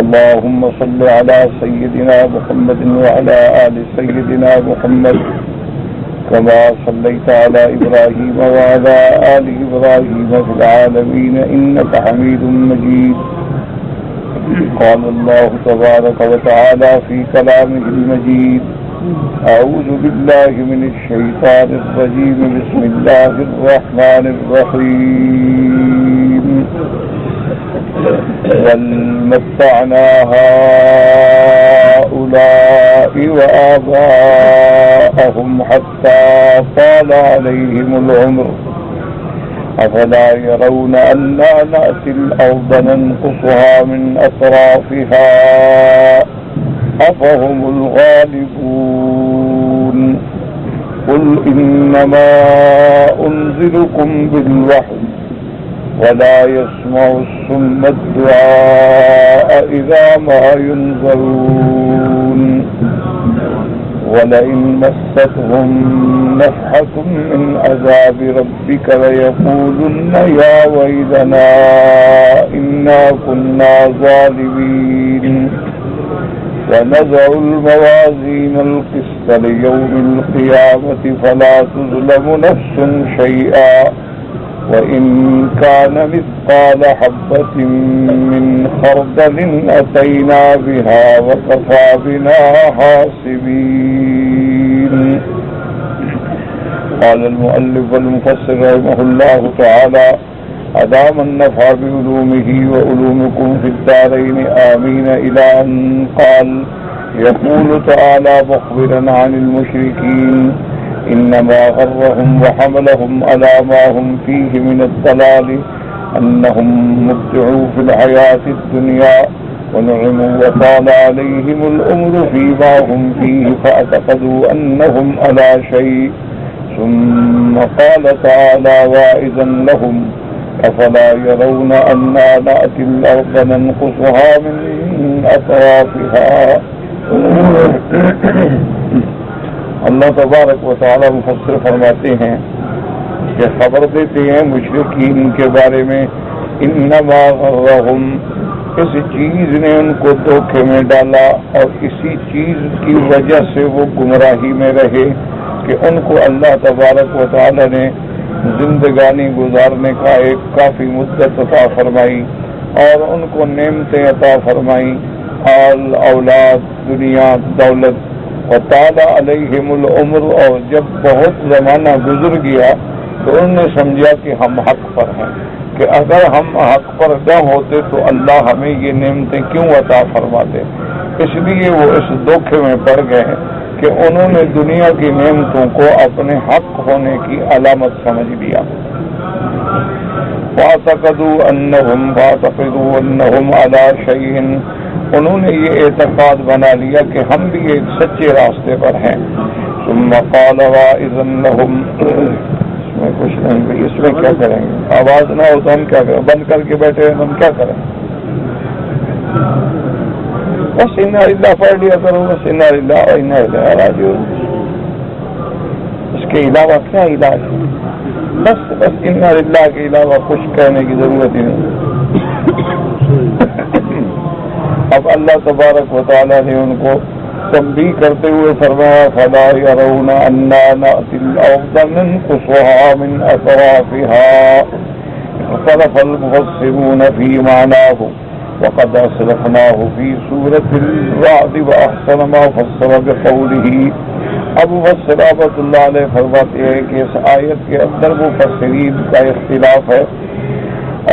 اللهم صل على سيدنا محمد وعلى آل سيدنا محمد كما صليت على إبراهيم وعلى آل إبراهيم في العالمين إنك حميد مجيد. قال الله تبارك وتعالى في كلامه المجيد: أعوذ بالله من الشيطان الرجيم. بسم الله الرحمن الرحيم. وَمَتَّعْنَا هَؤُلَاءِ وَآبَاءَهُمْ حَتَّى طَالَ عَلَيْهِمُ الْعُمُرُ أَفَلَا يَرَوْنَ أَنَّا نَأْتِي الْأَرْضَ نَنقُصُهَا مِنْ أَطْرَافِهَا أَفَهُمُ الْغَالِبُونَ. قُلْ إِنَّمَا أُنْذِرُكُمْ بِالْوَحْيِ ولا يسمع الصم الدعاء إذا ما ينذرون. ولئن مستهم نفحة من عذاب ربك ليقولن يا ويلنا إنا كنا ظالمين. ونضع الموازين القسط ليوم القيامة فلا تظلم نفس شيئا وَإِن كَانَ مِثْقَالَ حَبَّةٍ مِّنْ خَرْدَلٍ أَتَيْنَا بِهَا وَكَفَى بِنَا حَاسِبِينَ. قال المؤلف والمفسر رحمه الله تعالى: أدام النفع بعلومه وعلومكم في الدارين آمين. إلى أن قال: يقول تعالى مخبرا عن المشركين: إنما غرهم وحملهم على ما هم فيه من الضلال أنهم مبدعوا في الحياة الدنيا ونعموا وطال عليهم الأمر فيما هم فيه فاعتقدوا أنهم على شيء. ثم قال تعالى واعظا لهم: أفلا يرون أنا نأتي الأرض ننقصها من أطرافها. اللہ تبارک و تعالی مفسر فرماتے ہیں کہ خبر دیتے ہیں مشرکین کے بارے میں: انما غرہم، اس چیز نے ان کو دھوکے میں ڈالا اور اسی چیز کی وجہ سے وہ گمراہی میں رہے کہ ان کو اللہ تبارک و تعالی نے زندگانی گزارنے کا ایک کافی مدت عطا فرمائی اور ان کو نعمتیں عطا فرمائی، آل اولاد، دنیا، دولت. وطال علیہم العمر، اور جب بہت زمانہ گزر گیا تو انہوں نے سمجھا کہ ہم حق پر ہیں، کہ اگر ہم حق پر نہ ہوتے تو اللہ ہمیں یہ نعمتیں کیوں عطا فرماتے. اس لیے وہ اس دھوکے میں پڑ گئے کہ انہوں نے دنیا کی نعمتوں کو اپنے حق ہونے کی علامت سمجھ لیا. فاعتقدوا انہم علی شیء، انہوں نے یہ اعتقاد بنا لیا کہ ہم بھی ایک سچے راستے پر ہیں. ثم قال واعظا لهم، اس میں کچھ نہیں، اس میں کیا کریں گے؟ آواز نہ ہو تو ہم کیا کریں؟ بند کر کے بیٹھے ہیں، ہم کیا کریں؟ بس انا للہ پڑھ لیا کرو، بس انا للہ و انا الیہ راجعون. اس کے علاوہ کیا علاج ہے؟ بس انا للہ کے علاوہ کچھ کہنے کی ضرورت ہی نہیں. اب اللہ تبارک و تعالی نے ان کو تنبیہ کرتے ہوئے فرمایا: فلا يرون انا نأتي الارض ننقصها من اطرافها. اختلف المفسرون في معناه وقد اسلفناه في سورة الرعد واحسن ما فسر بقوله. ابو مفسر رحمۃ اللہ علیہ فرماتے ہیں کہ اس آیت کے اندر مفسرین کا اختلاف ہے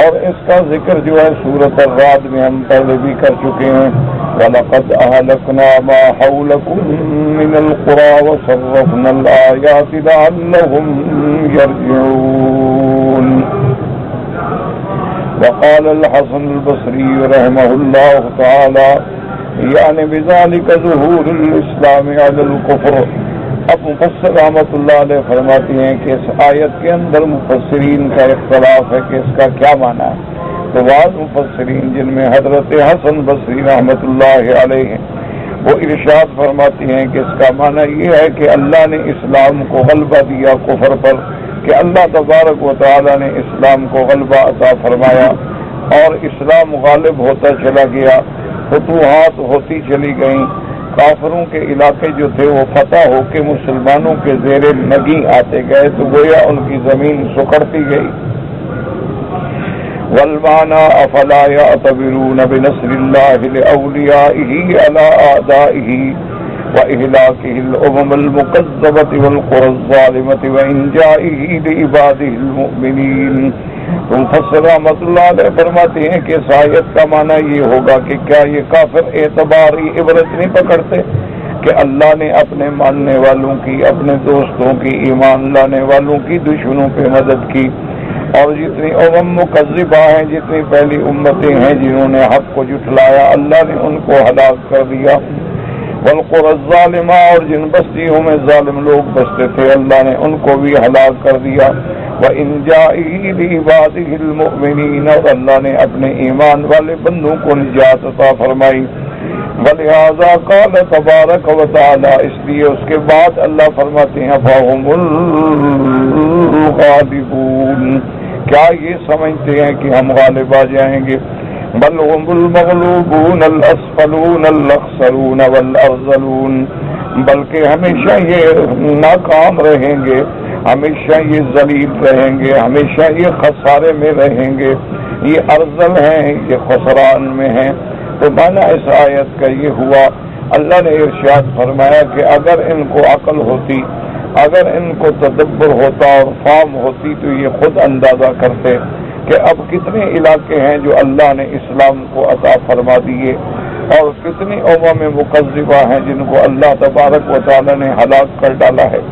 اور اس کا ذکر جو ہے سورۃ الرعد میں ہم پہلے بھی کر چکے ہیں. وَلَقَدْ أَهْلَكْنَا مَا حَوْلَكُمْ مِنَ الْقُرَى وَصَرَّفْنَا الْآيَاتِ لَعَلَّهُمْ يَرْجِعُونَ. وقال الحسن البصري رحمه الله تعالى: يعني بذلك ظهور الإسلام على الكفر. اب مفسر رحمۃ اللہ علیہ فرماتے ہیں کہ اس آیت کے اندر مفسرین کا اختلاف ہے کہ اس کا کیا معنی ہے. تو بعض مفسرین جن میں حضرت حسن بصری رحمۃ اللہ علیہ ہیں وہ ارشاد فرماتے ہیں کہ اس کا معنی یہ ہے کہ اللہ نے اسلام کو غلبہ دیا کفر پر، کہ اللہ تبارک و تعالی نے اسلام کو غلبہ عطا فرمایا اور اسلام غالب ہوتا چلا گیا، فتوحات ہوتی چلی گئیں، کافروں کے علاقے جو تھے وہ فتح ہو کے مسلمانوں کے زیر نگیں آتے گئے، تو گویا ان کی زمین سکڑتی گئی۔ والمعنى افلا يعتبرون بنصر الله لأوليائه على أعدائه وإهلاكه الأمم المكذبة والقرى الظالمة وإنجائه لعباده المؤمنين۔ تو مفسر رحمۃ اللہ علیہ فرماتے ہیں کہ اس آیت کا معنی یہ ہوگا کہ کیا یہ کافر اعتباری عبرت نہیں پکڑتے کہ اللہ نے اپنے ماننے والوں کی، اپنے دوستوں کی، ایمان لانے والوں کی دشمنوں پہ مدد کی، اور جتنی مکذبہ ہیں، جتنی پہلی امتیں ہیں جنہوں نے حق کو جھٹلایا، اللہ نے ان کو ہلاک کر دیا۔ والقرى الظالمہ، اور جن بستیوں میں ظالم لوگ بستے تھے اللہ نے ان کو بھی ہلاک کر دیا۔ وَإِنْ جَائِهِ لِعِبَادِهِ الْمُؤْمِنِينَ، اور اللہ نے اپنے ایمان والے بندوں کو نجات عطا فرمائی۔ وَلِهَذَا قَالَ تَبَارَكَ وَتَعَالَى، اس لیے اس کے بعد اللہ فرماتے ہیں فَهُمُ الْغَالِبُونَ، کیا یہ سمجھتے ہیں کہ ہم غالب آ جائیں گے؟ بل هم المغلوبون الاسفلون الاخسرون والارذلون، بلکہ ہمیشہ یہ ناکام رہیں گے، ہمیشہ یہ ذلیل رہیں گے، ہمیشہ یہ خسارے میں رہیں گے، یہ ارذل ہیں، یہ خسران میں ہیں۔ تو معنی اس آیت کا یہ ہوا، اللہ نے ارشاد فرمایا کہ اگر ان کو عقل ہوتی، اگر ان کو تدبر ہوتا اور فہم ہوتی تو یہ خود اندازہ کرتے کہ اب کتنے علاقے ہیں جو اللہ نے اسلام کو عطا فرما دیے، اور کتنی امم مکذبہ ہیں جن کو اللہ تبارک و تعالی نے ہلاک کر ڈالا ہے۔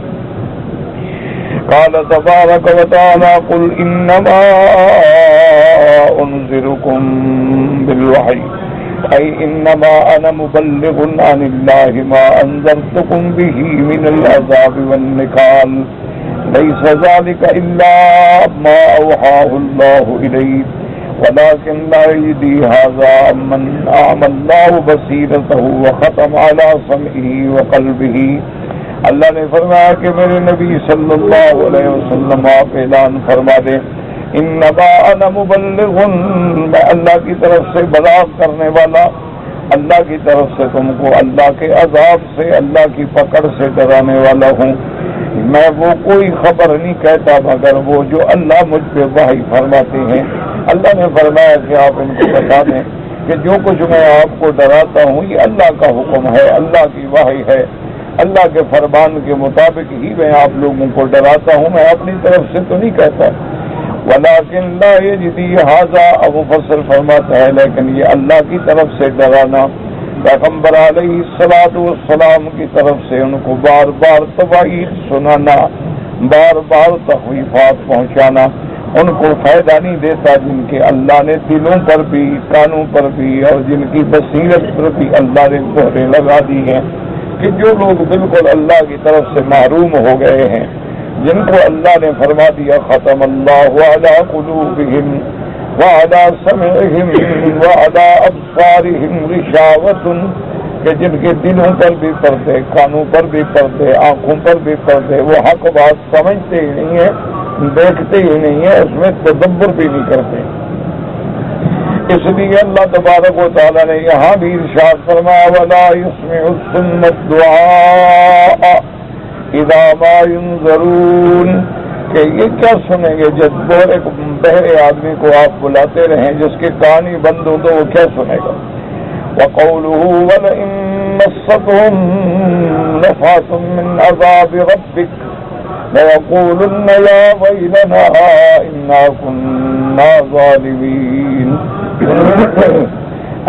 قال تبارک و تعالی قل انما انذرکم بالوحی ای انما انا مبلغ عن اللہ ما انذرتکم به من العذاب والنکال ليس ذلك إلا ما أوحاه الله إليه ولكن لا يدري هذا من أعمى الله بصيرته وختم على سمعه وقلبه۔ اللہ نے فرمایا کہ میرے نبی صلی اللہ علیہ وسلم آپ اعلان فرما دیں انما انا مبلغ، میں اللہ کی طرف سے بلاغ کرنے والا، اللہ کی طرف سے تم کو اللہ کے عذاب سے، اللہ کی پکڑ سے ڈرانے والا ہوں۔ میں وہ کوئی خبر نہیں کہتا مگر وہ جو اللہ مجھ پہ وحی فرماتے ہیں۔ اللہ نے فرمایا کہ آپ ان کو بتا دیں کہ جو کچھ میں آپ کو ڈراتا ہوں یہ اللہ کا حکم ہے، اللہ کی وحی ہے، اللہ کے فرمان کے مطابق ہی میں آپ لوگوں کو ڈراتا ہوں، میں اپنی طرف سے تو نہیں کہتا۔ ولیکن لا یجدی ھذا، اب مفسر فرماتا ہے لیکن یہ اللہ کی طرف سے ڈرانا، پیغمبر علیہ الصلوۃ والسلام کی طرف سے ان کو بار بار تواعید سنانا، بار بار تخویفات پہنچانا ان کو فائدہ نہیں دیتا، جن کے اللہ نے دلوں پر بھی، کانوں پر بھی اور جن کی بصیرت پر بھی اللہ نے مہریں لگا دی ہیں، کہ جو لوگ بالکل اللہ کی طرف سے محروم ہو گئے ہیں، جن کو اللہ نے فرما دیا ختم اللہ علی قلوبہم وعلی سمعہم وعلی ابصارہم غشاوۃ، کہ جن کے دلوں پر بھی پردے، کانوں پر بھی پردے، آنکھوں پر بھی پردے، وہ حق بات سمجھتے ہی نہیں ہیں، دیکھتے ہی نہیں ہیں، اس میں تدبر بھی نہیں کرتے۔ اس لیے اللہ تبارک و تعالی نے یہاں بھی ارشاد فرمایا ولا يسمع الصم الدعاء اذا ما ينذرون، کہ یہ کیا سنیں گے جب ایک بہرے آدمی کو آپ بلاتے رہیں، جس کے کان ہی بند ہو تو وہ کیا سنے گا۔ وقوله ولئن مستهم نفحة من عذاب ربك ليقولن يا ويلنا إنا كنا ظالمين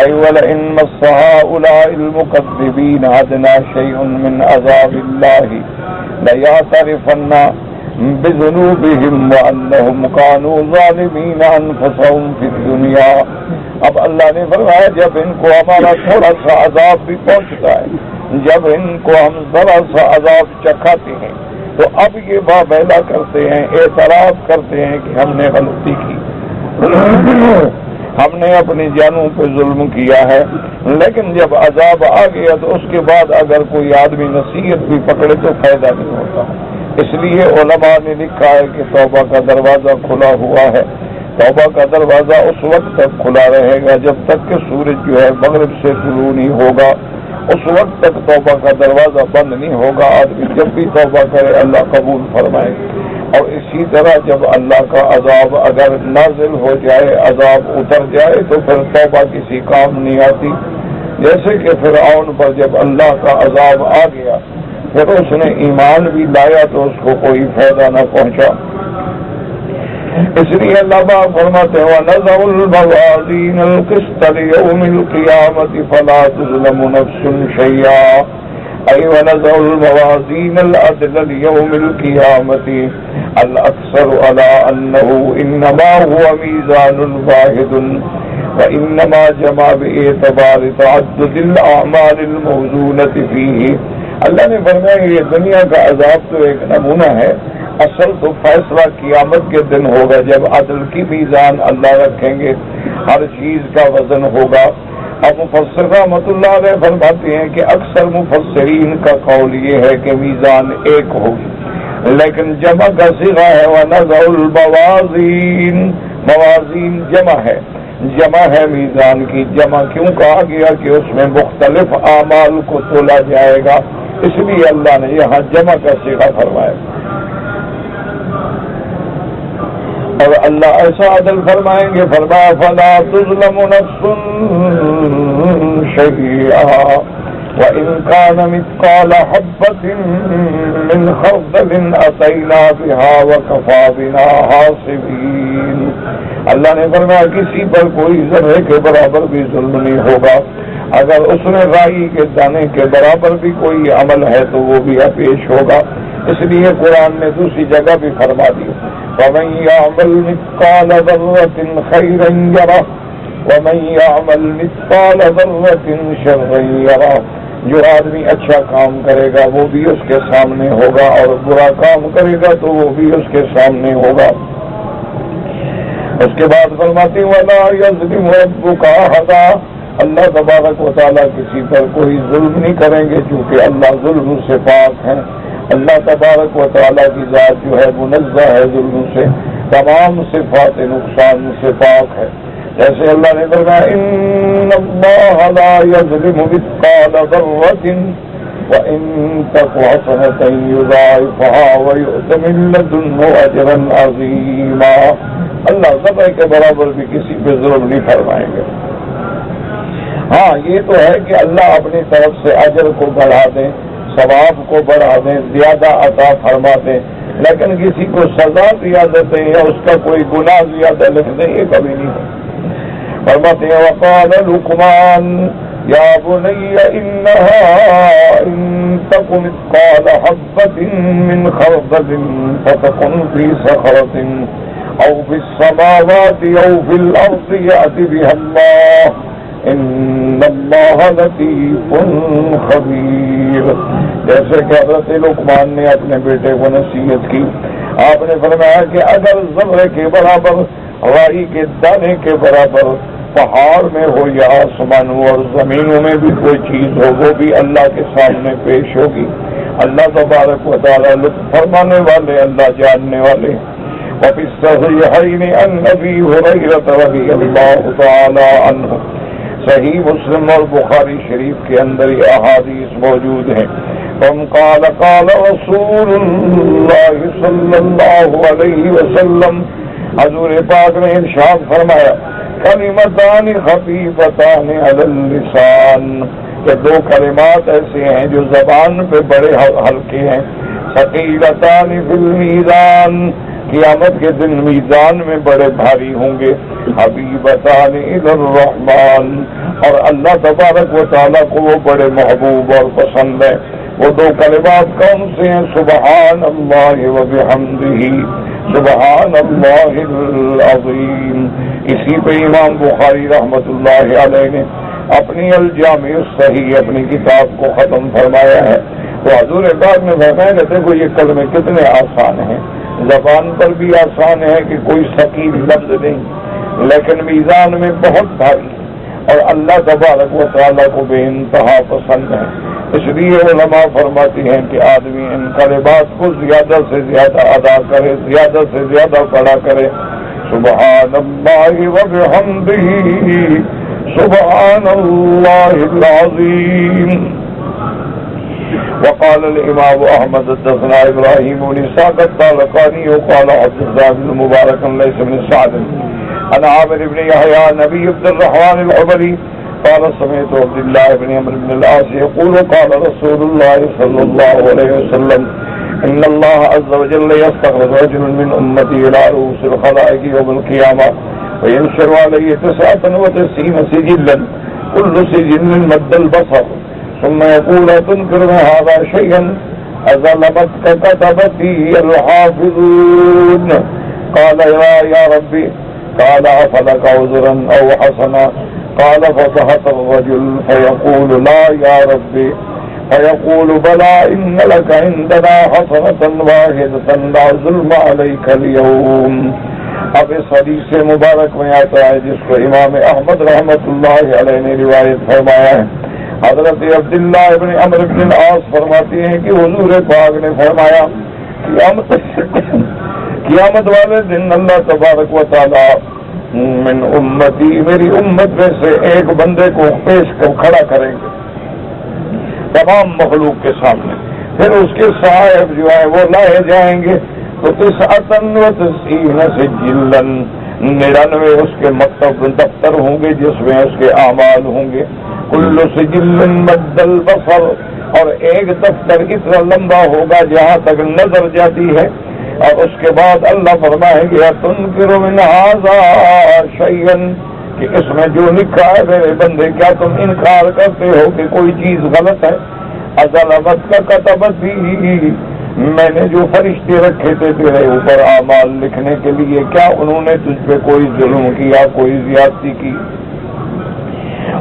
أي ولئن مس هؤلاء المكذبين أدنى شيء من عذاب الله ليعترفن بذنوبهم وأنهم كانوا ظالمين أنفسهم في الدنيا۔ اب اللہ نے فرمایا جب ان کو ہمارا تھوڑا سا عذاب بھی پہنچتا ہے، جب ان کو ہم ذرا سا عذاب چکھاتے ہیں تو اب یہ واویلا کرتے ہیں، اعتراف کرتے ہیں کہ ہم نے غلطی کی، ہم نے اپنی جانوں پہ ظلم کیا ہے۔ لیکن جب عذاب آ گیا تو اس کے بعد اگر کوئی آدمی نصیحت بھی پکڑے تو فائدہ نہیں ہوتا۔ اس لیے علماء نے لکھا ہے کہ توبہ کا دروازہ کھلا ہوا ہے، توبہ کا دروازہ اس وقت تک کھلا رہے گا جب تک کہ سورج جو ہے مغرب سے طلوع نہیں ہوگا، اس وقت تک توبہ کا دروازہ بند نہیں ہوگا۔ آدمی جب بھی توبہ کرے اللہ قبول فرمائے۔ اور اسی طرح جب اللہ کا عذاب اگر نازل ہو جائے، عذاب اتر جائے، تو پھر توبہ کسی کام نہیں آتی۔ جیسے کہ فرعون پر جب اللہ کا عذاب آ گیا، پھر اس نے ایمان بھی لایا تو اس کو کوئی فائدہ نہ پہنچا۔ اس لیے اللہ پاک فرماتے ہیں وَنَضَعُ الْمَوَازِينَ الْقِسْطَ لِيَوْمِ الْقِيَامَةِ فَلَا تُظْلَمُ نَفْسٌ شَيْئًا أي ونضع الموازين العدل ليوم القيامة الأكثر على أنه إنما هو ميزان واحد وإنما جمع باعتبار تعدد الأعمال الموزونة فيه۔ اللہ نے فرمایا یہ دنیا کا عذاب تو ایک نمونہ ہے، اصل تو فیصلہ قیامت کے دن ہوگا جب عدل کی میزان اللہ رکھیں گے، ہر چیز کا وزن ہوگا۔ اب مفسر رحمۃ اللہ علیہ فرماتے ہیں کہ اکثر مفسرین کا قول یہ ہے کہ میزان ایک ہوگی، لیکن جمع کا صیغہ ہے وَنَضَعُ الْمَوَازِينَ، موازین جمع ہے، جمع ہے میزان کی۔ جمع کیوں کہا گیا کہ اس میں مختلف اعمال کو تولا جائے گا، اس لیے اللہ نے یہاں جمع کا صیغہ فرمایا۔ اور اللہ ایسا عدل فرمائیں گے، فرمایا فَلَا تُظْلَمُ نَفْسٌ شَيْئًا وَإِنْ كَانَ مِثْقَالَ حَبَّةٍ مِّنْ خَرْدَلٍ أَتَيْنَا بِهَا وَكَفَىٰ بِنَا حَاسِبِينَ۔ اللہ نے فرمایا کسی پر کوئی ذرے کے برابر بھی ظلم نہیں ہوگا، اگر اس نے رائی کے دانے کے برابر بھی کوئی عمل ہے تو وہ بھی پیش ہوگا۔ اس لیے قرآن نے دوسری جگہ بھی فرما دی وَمَن يَعْمَلْ مِثْقَالَ ذَرَّةٍ خَيْرًا يَرَهُ وَمَن يَعْمَلْ مِثْقَالَ ذَرَّةٍ شَرًّا يَرَهُ۔ جو آدمی اچھا کام کرے گا وہ بھی اس کے سامنے ہوگا، اور برا کام کرے گا تو وہ بھی اس کے سامنے ہوگا۔ اس کے بعد فرماتے وَلَا يَظْلِمُ رَبُّكَ أَحَدًا، اللہ تبارک و تعالیٰ کسی پر کوئی ظلم نہیں کریں گے چونکہ اللہ ظلم سے پاک ہیں۔ اللہ تبارک و تعالیٰ کی ذات جو ہے منزہ ہے ظلم سے، تمام صفات نقصان سے پاک ہے۔ جیسے اللہ نے فرمایا ان اللہ لا یظلم مثقال ذرۃ وان تک حسنۃ یضاعفها ویؤت من لدنہ اجرا عظیما۔ اللہ ذرہ کے برابر بھی کسی پہ ظلم نہیں فرمائیں گے۔ ہاں یہ تو ہے کہ اللہ اپنی طرف سے اجر کو بڑھا دیں، ثواب کو بڑھا دیں، زیادہ عطا فرما دیں، لیکن کسی کو سزا زیادہ دیں یا اس کا کوئی گناہ زیادہ لکھ دیں، یہ کبھی نہیں ہے۔ فرماتے ہیں وقال لقمان یا بنی انها ان تک مثقال حبۃ من خردل فتکن فی صخرۃ او فی السماوات او فی الارض یأت بها اللہ ان اللہ لطیف خبیر۔ جیسے کہ حضرت لقمان نے اپنے بیٹے کو نصیحت کی، آپ نے فرمایا کہ اگر ذرے کے برابر، رائی کے دانے کے برابر پہاڑ میں ہو یا آسمانوں اور زمینوں میں بھی کوئی چیز ہو، وہ بھی اللہ کے سامنے پیش ہوگی۔ اللہ تبارک و تعالیٰ لطف فرمانے والے، اللہ جاننے والے۔ وفی الصحیحین عن ابی ہریرہ رضی اللہ تعالی عنہ، صحیح مسلم اور بخاری شریف کے اندر یہ احادیث موجود ہیں۔ قال قال رسول اللہ صلی اللہ علیہ وسلم، حضور پاک نے ارشاد فرمایا کلمتان خفیفتان علی اللسان، کہ دو کلمات ایسے ہیں جو زبان پہ بڑے ہلکے ہیں، ثقیلتان فی المیزان، قیامت کے دن میزان میں بڑے بھاری ہوں گے، حبیبتان الی الرحمن، اور اللہ تبارک و تعالیٰ کو وہ بڑے محبوب اور پسند ہیں۔ وہ دو کلمات کون سے ہیں؟ سبحان اللہ و بحمدہ، سبحان اللہ العظیم۔ اسی پہ امام بخاری رحمۃ اللہ علیہ نے اپنی الجامع الصحیح اپنی کتاب کو ختم فرمایا ہے۔ تو حضور پاک نے فرمایا کہ دیکھو یہ کلمے کتنے آسان ہیں، زبان پر بھی آسان ہے کہ کوئی ثقیل لفظ نہیں، لیکن میزان میں بہت بھاری، اور اللہ تبارک و تعالیٰ کو بے انتہا پسند ہے۔ اس لیے علماء فرماتی ہیں کہ آدمی ان کلمات کو زیادہ سے زیادہ ادا کرے، زیادہ سے زیادہ پڑھا کرے۔ سبحان اللہ وبحمدہ سبحان اللہ العظیم. وقال الامام احمد حدثنا ابراہیم بن اسحاق الطالقانی وقال حدثنا ابن مبارک ليس بن سعد عن عامر بن يحيى نبي عبد الرحمن العمري قال سمعت عبد الله بن عمرو بن العاص يقول قال رسول الله صلى الله عليه وسلم ان الله عز وجل يستخرج رجلا من امتي الى رؤوس الخلائق يوم القيامه وينشر عليه 99 سجلا كل سجل مد البصر ثم يقول تنكر هذا شيئا أظلمتك كتبتي الحافظون. قال يا ربي. قال أفلك عذرا أو حسنا؟ قال فسخط الرجل فيقول لا يا ربي فيقول بلى إن لك عندنا حسنة واحدة لا ظلم عليك اليوم. اب اس حدیث مبارک میں آتا ہے جس کو امام احمد رحمۃ اللہ علیہ نے روایت فرمایا ہے. حضرت عبداللہ ابن عمرو بن العاص فرماتے ہیں کہ حضور پاک نے فرمایا قیامت والے دن اللہ تبارک و تعالی من امتی میری امت میں سے ایک بندے کو پیش کر کھڑا کریں گے تمام مخلوق کے سامنے. پھر اس کے صاحب جو ہے وہ لائے جائیں گے تو 99 سجلا 99 اس کے مکتب دفتر ہوں گے جس میں اس کے اعمال ہوں گے. کل سجل مد البصر اور ایک دفتر اتنا لمبا ہوگا جہاں تک نظر جاتی ہے. اور اس کے بعد اللہ فرمائیں گے تنکر من ھذا شیئا کہ اس میں جو لکھا ہے میرے بندے کیا تم انکار کرتے ہو کہ کوئی چیز غلط ہے؟ اظلمت کا کتبتی میں نے جو فرشتے رکھے تھے تیرے اوپر اعمال لکھنے کے لیے کیا انہوں نے تجھ پہ کوئی ظلم کیا کوئی زیادتی کی؟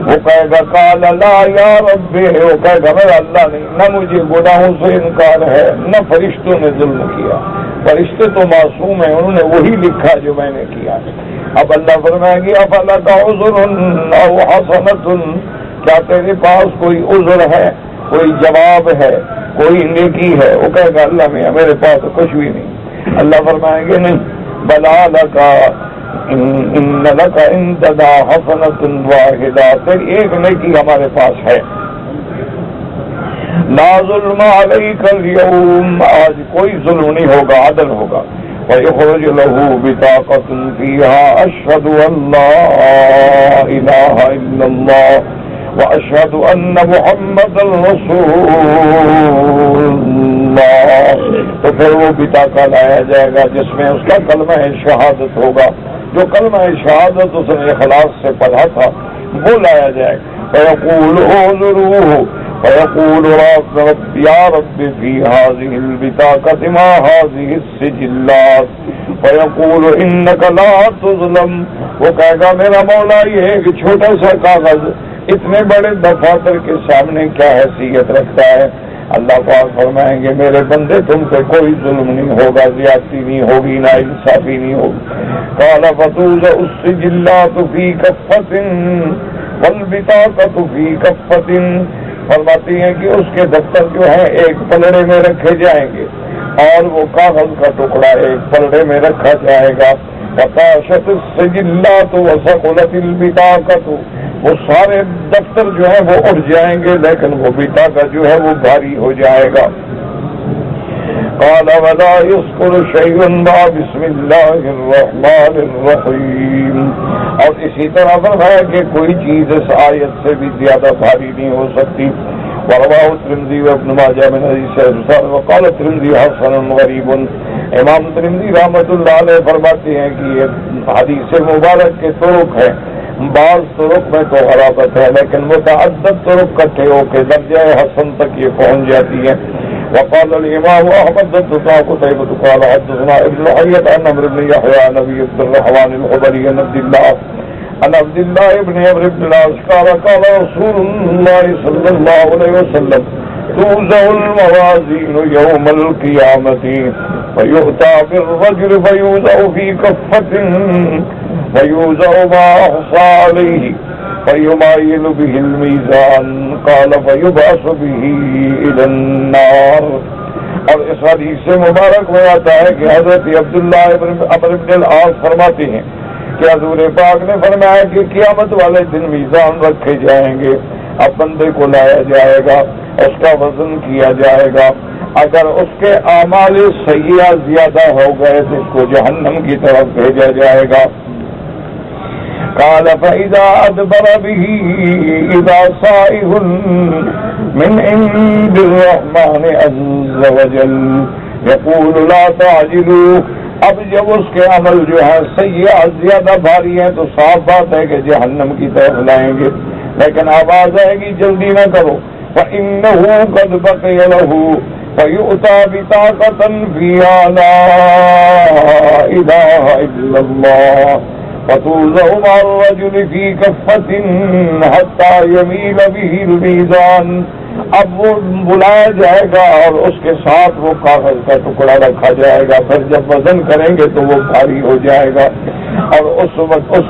وہ کہے گا قال لا یا رب. وہ کہے گا میرا اللہ نہیں نہ مجھے گناہوں سے انکار ہے نہ فرشتوں نے ظلم کیا. فرشتے تو معصوم ہیں انہوں نے وہی لکھا جو میں نے کیا. اب اللہ فرمائے گی افلک عذر او حسنۃ کیا تیرے پاس کوئی عذر ہے کوئی جواب ہے کوئی نیکی ہے؟ وہ کہے گا اللہ میاں میرے پاس تو کچھ بھی نہیں. اللہ فرمائیں گے نہیں بلا لکا ان لک عندنا حسنۃ واحدہ تیری ایک نیکی ہمارے پاس ہے. لا ظلم علیک اليوم آج کوئی ظلم نہیں ہوگا عدل ہوگا. ويخرج له بطاقة فيها أشهد أن لا إله إلا الله وأشهد أن محمدا رسول اللہ. تو پھر وہ بطاقہ لایا جائے گا جس میں اس کا کلمہ شہادت ہوگا. جو کلمہ شہادت اس نے اخلاص سے پڑھا تھا وہ لایا جائے گا. فيقول انظروه فيقول رب يا رب في هذه البطاقة ما هذه السجلات فيقول إنك لا تظلم. وہ کہے گا میرا مولا یہ ایک چھوٹا سا کاغذ اتنے بڑے دفاتر کے سامنے کیا حیثیت رکھتا ہے؟ اللہ پاک فرمائیں گے میرے بندے تم سے کوئی ظلم نہیں ہوگا زیادتی نہیں ہوگی نا انصافی نہیں ہوگی. قال فتوضع السجلات في كفة والبطاقة في كفة. فرماتی ہیں کہ اس کے دفتر جو ہے ایک پلڑے میں رکھے جائیں گے اور وہ کاغذ کا ٹکڑا ایک پلڑے میں رکھا جائے گا. وطاشت السجلات وثقلت البطاقة. وہ سارے دفتر جو ہے وہ اٹھ جائیں گے لیکن وہ بطاقہ جو ہے وہ بھاری ہو جائے گا. قال ولا يذكر شيء بسم الله الرحمن الرحيم. اور اسی طرح فرمایا کہ کوئی چیز اس آیت سے بھی زیادہ بھاری نہیں ہو سکتی. ورواه الترمذي وابن ماجه من حديث حسن وقال الترمذي حسن غريب. امام ترمذی رحمۃ اللہ علیہ فرماتے ہیں کہ یہ حدیث مبارک کے طرق ہیں. بعض طرق میں تو غرابت ہے لیکن متعدد طرق اکٹھے ہو کے درجہ حسن تک یہ پہنچ جاتی ہے. وقال الامام احمد حدثنا قتيبة قال حدثنا ابن حية عن عمرو بن يحيى عن ابي عبد الرحمن الخبري عن عبد الله بن عمرو بن العاص قال قال رسول الله صلى الله عليه وسلم توزع الموازين يوم القيامة فيؤتى بالرجل فيوزع في كفة فيوزع ما أحصى عليه فيمايل به الميزان قال فيبعث به إلى النار. اور اس حدیث سے مبارک میں آتا ہے کہ حضرت عبداللہ ابن العاص فرماتے ہیں کہ حضور پاک نے فرمایا کہ قیامت والے دن میزان رکھے جائیں گے، اب بندے کو لایا جائے گا، اس کا وزن کیا جائے گا، اگر اس کے اعمال سیئہ زیادہ ہو گئے تو اس کو جہنم کی طرف بھیجا جائے گا۔ قال فإذا أدبر به إذا صائغ من عند الرحمن عز وجل يقول لا تعجلوا، اب جب اس کے عمل جو ہے سیئہ زیادہ بھاری ہیں تو صاف بات ہے کہ جہنم کی طرف لائیں گے، لیکن آواز آئے گی جلدی نہ کرو، فإنه قد بقي له فيؤتى بطاقة فيها لا إله إلا الله فتوزع مع الرجل في كفة حتى يميل به الميزان، اب وہ بلایا جائے گا اور اس کے ساتھ وہ کاغذ کا ٹکڑا رکھا جائے گا، پھر جب وزن کریں گے تو وہ بھاری ہو جائے گا، اور اس وقت اس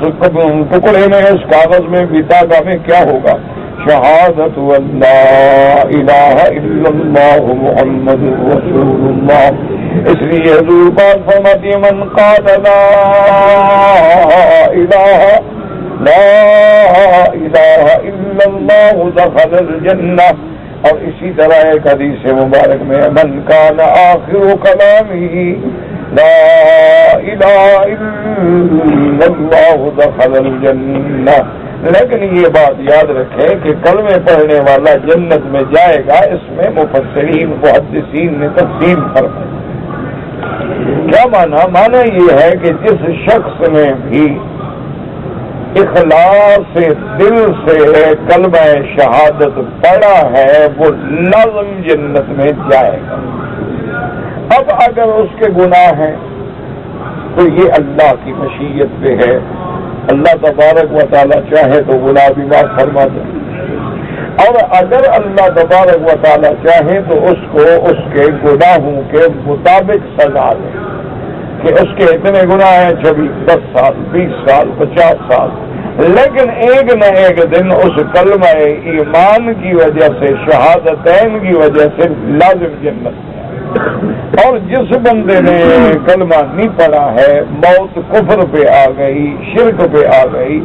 ٹکڑے میں اس کاغذ میں بطاقہ میں کیا ہوگا؟ شہادت اللہ الہ الا اللہ محمد رسول اللہ۔ اس لیے حضور پاک فرماتے ہیں من قال لا الہ الا اللہ دخل الجنہ، اور اسی طرح ایک حدیث مبارک میں من کان آخر کلامہ لا الہ الا اللہ دخل الجنہ۔ لیکن یہ بات یاد رکھیں کہ کلمے پڑھنے والا جنت میں جائے گا، اس میں مفسرین محدثین نے تفصیل فرمائی۔ کیا معنی یہ ہے کہ جس شخص نے بھی اخلاص سے دل سے کلمہ شہادت پڑھا ہے وہ لازم جنت میں جائے گا۔ اب اگر اس کے گناہ ہیں تو یہ اللہ کی مشیت پہ ہے، اللہ تبارک و تعالیٰ چاہے تو گناہ بھی معاف فرما دے، اور اگر اللہ تبارک و تعالیٰ چاہے تو اس کو اس کے گناہوں کے مطابق سزا دے کہ اس کے اتنے گناہ ہیں 10 سال 20 سال 50 سال، لیکن ایک نہ ایک دن اس کلمہ ایمان کی وجہ سے شہادتین کی وجہ سے لازم جنت۔ اور جس بندے نے کلمہ نہیں پڑھا ہے، موت کفر پہ آ گئی، شرک پہ آ گئی،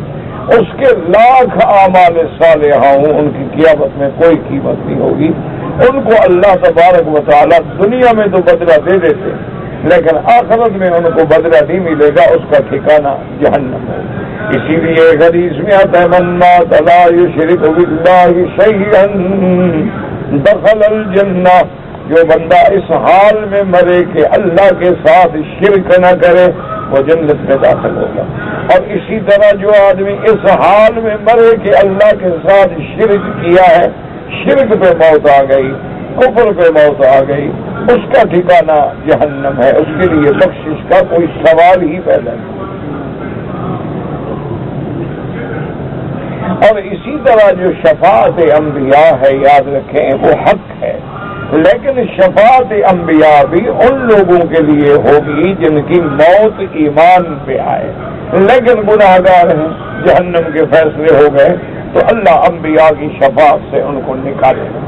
اس کے لاکھ اعمال صالحہ ہوں، ان کی قیامت میں کوئی قیمت نہیں ہوگی۔ ان کو اللہ تبارک و تعالیٰ دنیا میں تو بدلہ دے دیتے، لیکن آخرت میں ان کو بدلہ نہیں ملے گا، اس کا ٹھکانہ جہنم ہے۔ اسی لیے حدیث میں آتا ہے من مات لا یشرک باللہ شیئا دخل الجنہ، جو بندہ اس حال میں مرے کہ اللہ کے ساتھ شرک نہ کرے وہ جنت میں داخل ہوگا، اور اسی طرح جو آدمی اس حال میں مرے کہ اللہ کے ساتھ شرک کیا ہے، شرک پہ موت آ گئی، کفر پہ موت آ گئی، اس کا ٹھکانہ جہنم ہے، اس کے لیے بخشش کا کوئی سوال ہی پیدا نہیں۔ اور اسی طرح جو شفاعت انبیاء ہے، یاد رکھیں وہ حق ہے، لیکن شفاعت انبیاء بھی ان لوگوں کے لیے ہوگی جن کی موت ایمان پہ آئے لیکن گناہگار ہیں، جہنم کے فیصلے ہو گئے تو اللہ انبیاء کی شفاعت سے ان کو نکالے گا۔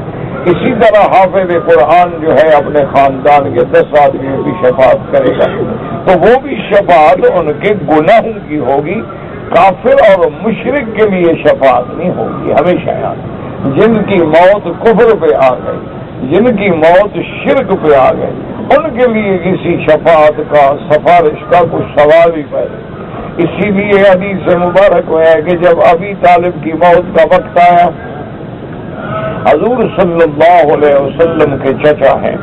اسی طرح حافظ قرآن جو ہے اپنے خاندان کے 10 آدمیوں کی شفاعت کرے گا تو وہ بھی شفاعت ان کے گناہوں کی ہوگی، کافر اور مشرک کے لیے شفاعت نہیں ہوگی۔ ہمیشہ یاد، جن کی موت کفر پہ آ گئی، جن کی موت شرک پہ آ گئی، ان کے لیے کسی شفاعت کا سفارش کا کچھ سوال ہی پیدا۔ اسی لیے حدیث مبارک میں ہے کہ جب ابی طالب کی موت کا وقت آیا، حضور صلی اللہ علیہ وسلم کے چچا ہیں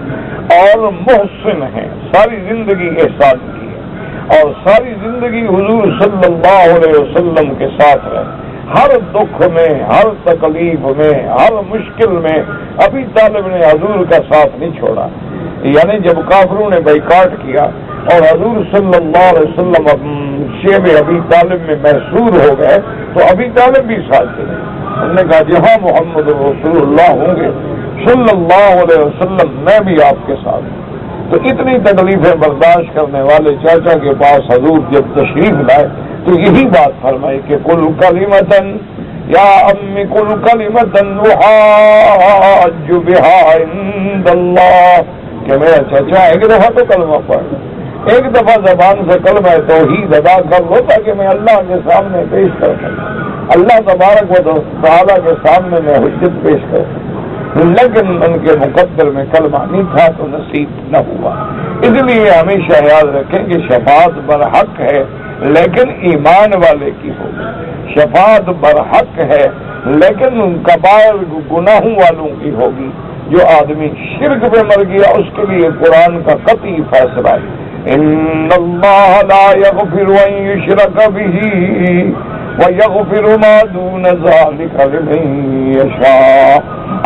اور محسن ہیں، ساری زندگی احسان کی ہے اور ساری زندگی حضور صلی اللہ علیہ وسلم کے ساتھ رہے، ہر دکھ میں، ہر تکلیف میں، ہر مشکل میں ابی طالب نے حضور کا ساتھ نہیں چھوڑا۔ یعنی جب کافروں نے بائیکاٹ کیا اور حضور صلی اللہ علیہ وسلم شیب ابی طالب میں محصور ہو گئے تو ابی طالب بھی ساتھ چلے، انہوں نے کہا جہاں محمد رسول اللہ ہوں گے صلی اللہ علیہ وسلم میں بھی آپ کے ساتھ ہوں۔ تو اتنی تکلیفیں برداشت کرنے والے چاچا کے پاس حضور جب تشریف لائے تو یہی بات فرمائی کہ کل کلمتن یا امی کل کلمتن احاج بہا عند اللہ کہ میرا چچا ایک دفعہ تو کلمہ پڑھ، ایک دفعہ زبان سے کلمہ توحید ادا کر لو تاکہ میں اللہ کے سامنے پیش کر سکوں، اللہ تبارک و تعالیٰ کے سامنے میں حجت پیش کر سکوں، لیکن ان کے مقدر میں کلمہ نہیں تھا تو نصیب نہ ہوا۔ اس لیے ہمیشہ یاد رکھیں کہ شفاعت برحق ہے لیکن ایمان والے کی ہوگی، شفاعت برحق ہے لیکن کبائر گناہوں والوں کی ہوگی۔ جو آدمی شرک پہ مر گیا اس کے لیے قرآن کا قطعی فیصلہ ہے، ان اللہ لا یغفر ان یشرک بہ ویغفر ما دون ذلک لمن یشاء۔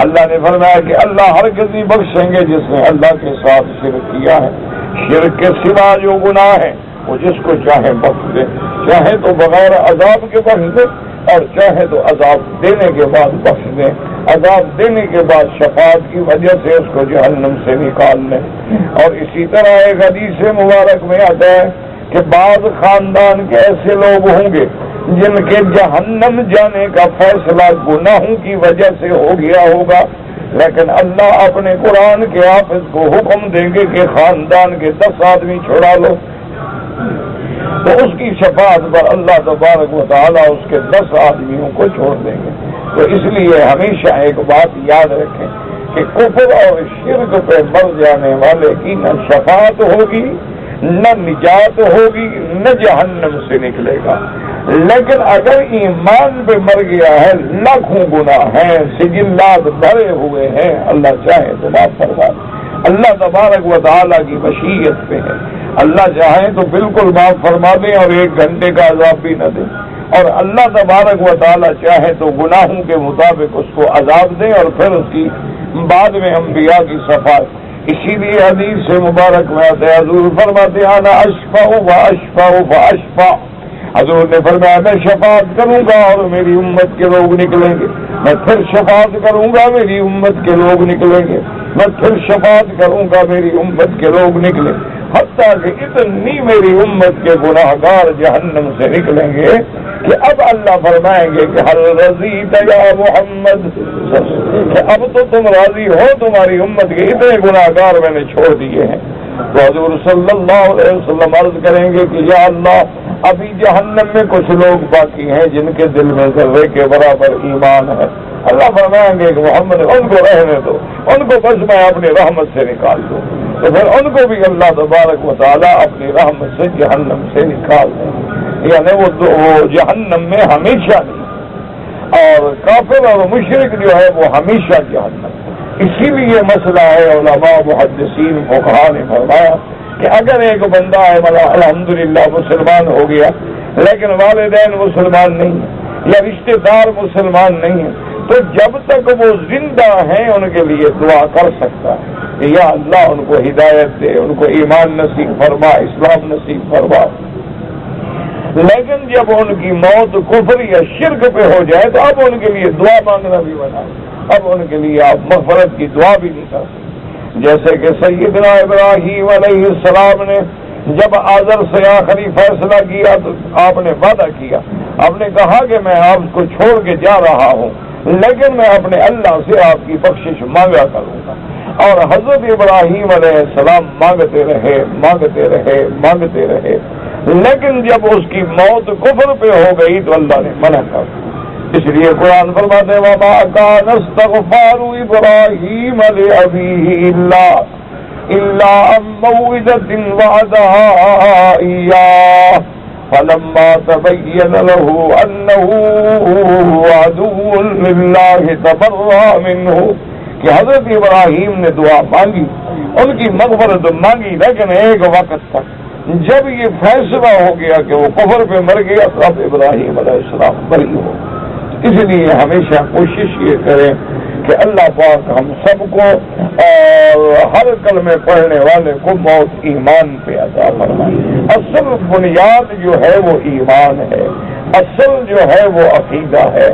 اللہ نے فرمایا کہ اللہ ہرگز نہیں بخشیں گے جس نے اللہ کے ساتھ شرک کیا ہے، شرک کے سوا جو گناہ ہے وہ جس کو چاہے بخش دے، چاہے تو بغیر عذاب کے بخش دے اور چاہے تو عذاب دینے کے بعد بخش دے، عذاب دینے کے بعد شفاعت کی وجہ سے اس کو جہنم سے نکال لیں۔ اور اسی طرح ایک حدیث مبارک میں آتا ہے کہ بعض خاندان کے ایسے لوگ ہوں گے جن کے جہنم جانے کا فیصلہ گناہوں کی وجہ سے ہو گیا ہوگا، لیکن اللہ اپنے قرآن کے حافظ کو حکم دیں گے کہ خاندان کے 10 آدمی چھڑا لو، تو اس کی شفاعت پر اللہ تبارک و تعالیٰ اس کے 10 آدمیوں کو چھوڑ دیں گے۔ تو اس لیے ہمیشہ ایک بات یاد رکھیں کہ کفر اور شرک پہ مر جانے والے کی نہ شفاعت ہوگی، نہ نجات ہوگی، نہ جہنم سے نکلے گا۔ لیکن اگر ایمان پہ مر گیا ہے، لاکھوں گناہ ہیں، سجلات بھرے ہوئے ہیں، اللہ چاہے تو معاف فرما دے، اللہ تبارک و تعالیٰ کی مشیت پہ ہے، اللہ چاہے تو بالکل معاف فرما دیں اور 1 گھنٹے کا عذاب بھی نہ دیں، اور اللہ تبارک و تعالیٰ چاہے تو گناہوں کے مطابق اس کو عذاب دیں اور پھر اس کی بعد میں انبیاء کی صفات۔ اسی لیے حدیث سے مبارک میں آتے حضور فرماتے انا اشفع و اشفع و اشفع، حضور نے فرمایا میں شفاعت کروں گا اور میری امت کے لوگ نکلیں گے، میں پھر شفاعت کروں گا میری امت کے لوگ نکلیں گے، میں پھر شفاعت کروں گا میری امت کے لوگ نکلیں، حتیٰ کہ اتنی میری امت کے گناہگار جہنم سے نکلیں گے کہ اب اللہ فرمائیں گے کہ ہل رضیت یا محمد، کہ اب تو تم راضی ہو تمہاری امت کے اتنے گناہگار میں نے چھوڑ دیے ہیں۔ تو حضور صلی اللہ علیہ وسلم عرض کریں گے کہ یا اللہ ابھی جہنم میں کچھ لوگ باقی ہیں جن کے دل میں ذرے کے برابر ایمان ہے، اللہ فرمائیں گے کہ محمد ان کو رہنے دو، ان کو بس میں اپنی رحمت سے نکال دوں، تو پھر ان کو بھی اللہ تبارک و تعالیٰ اپنی رحمت سے جہنم سے نکال دیں، یعنی وہ جہنم میں ہمیشہ نہیں، اور کافر اور مشرک جو ہے وہ ہمیشہ جہنم۔ اسی لیے مسئلہ ہے، علماء محدثین فقہاء نے فرمایا کہ اگر ایک بندہ ہے الحمدللہ مسلمان ہو گیا لیکن والدین مسلمان نہیں ہیں یا رشتہ دار مسلمان نہیں ہیں، تو جب تک وہ زندہ ہیں ان کے لیے دعا کر سکتا ہے کہ یا اللہ ان کو ہدایت دے، ان کو ایمان نصیب فرما، اسلام نصیب فرما۔ لیکن جب ان کی موت کفر یا شرک پہ ہو جائے تو اب ان کے لیے دعا مانگنا بھی منع ہے، اب ان کے لیے آپ مغفرت کی دعا بھی نہیں کر سکتے۔ جیسے کہ سیدنا ابراہیم علیہ السلام نے جب آذر سے آخری فیصلہ کیا تو آپ نے وعدہ کیا، آپ نے کہا کہ میں آپ کو چھوڑ کے جا رہا ہوں لیکن میں اپنے اللہ سے آپ کی بخشش مانگا کروں گا، اور حضرت ابراہیم علیہ السلام مانگتے رہے مانگتے رہے مانگتے رہے، لیکن جب اس کی موت کفر پہ ہو گئی تو اللہ نے منع کر دیا۔ اس لیے قرآن فرماتے ہیں وَمَا كَانَ اسْتِغْفَارُ إِبْرَاهِيمَ لِأَبِيهِ إِلَّا عَن مَّوْعِدَةٍ وَعَدَهَا إِيَّاهُ فَلَمَّا تَبَيَّنَ لَهُ أَنَّهُ عَدُوٌّ لِّلَّهِ تَبَرَّأَ مِنْهُ کہ حضرت ابراہیم نے دعا مانگی، ان کی مغفرت مانگی، لیکن ایک وقت تک جب یہ فیصلہ ہو گیا کہ وہ کفر پہ مر گیا تو اب ابراہیم علیہ السلام بری ہو۔ اس لیے ہمیشہ کوشش یہ کریں کہ اللہ پاک ہم سب کو اور ہر کلمے پڑھنے والے کو موت ایمان پہ عطا فرمائے۔ اصل بنیاد جو ہے وہ ایمان ہے، اصل جو ہے وہ عقیدہ ہے۔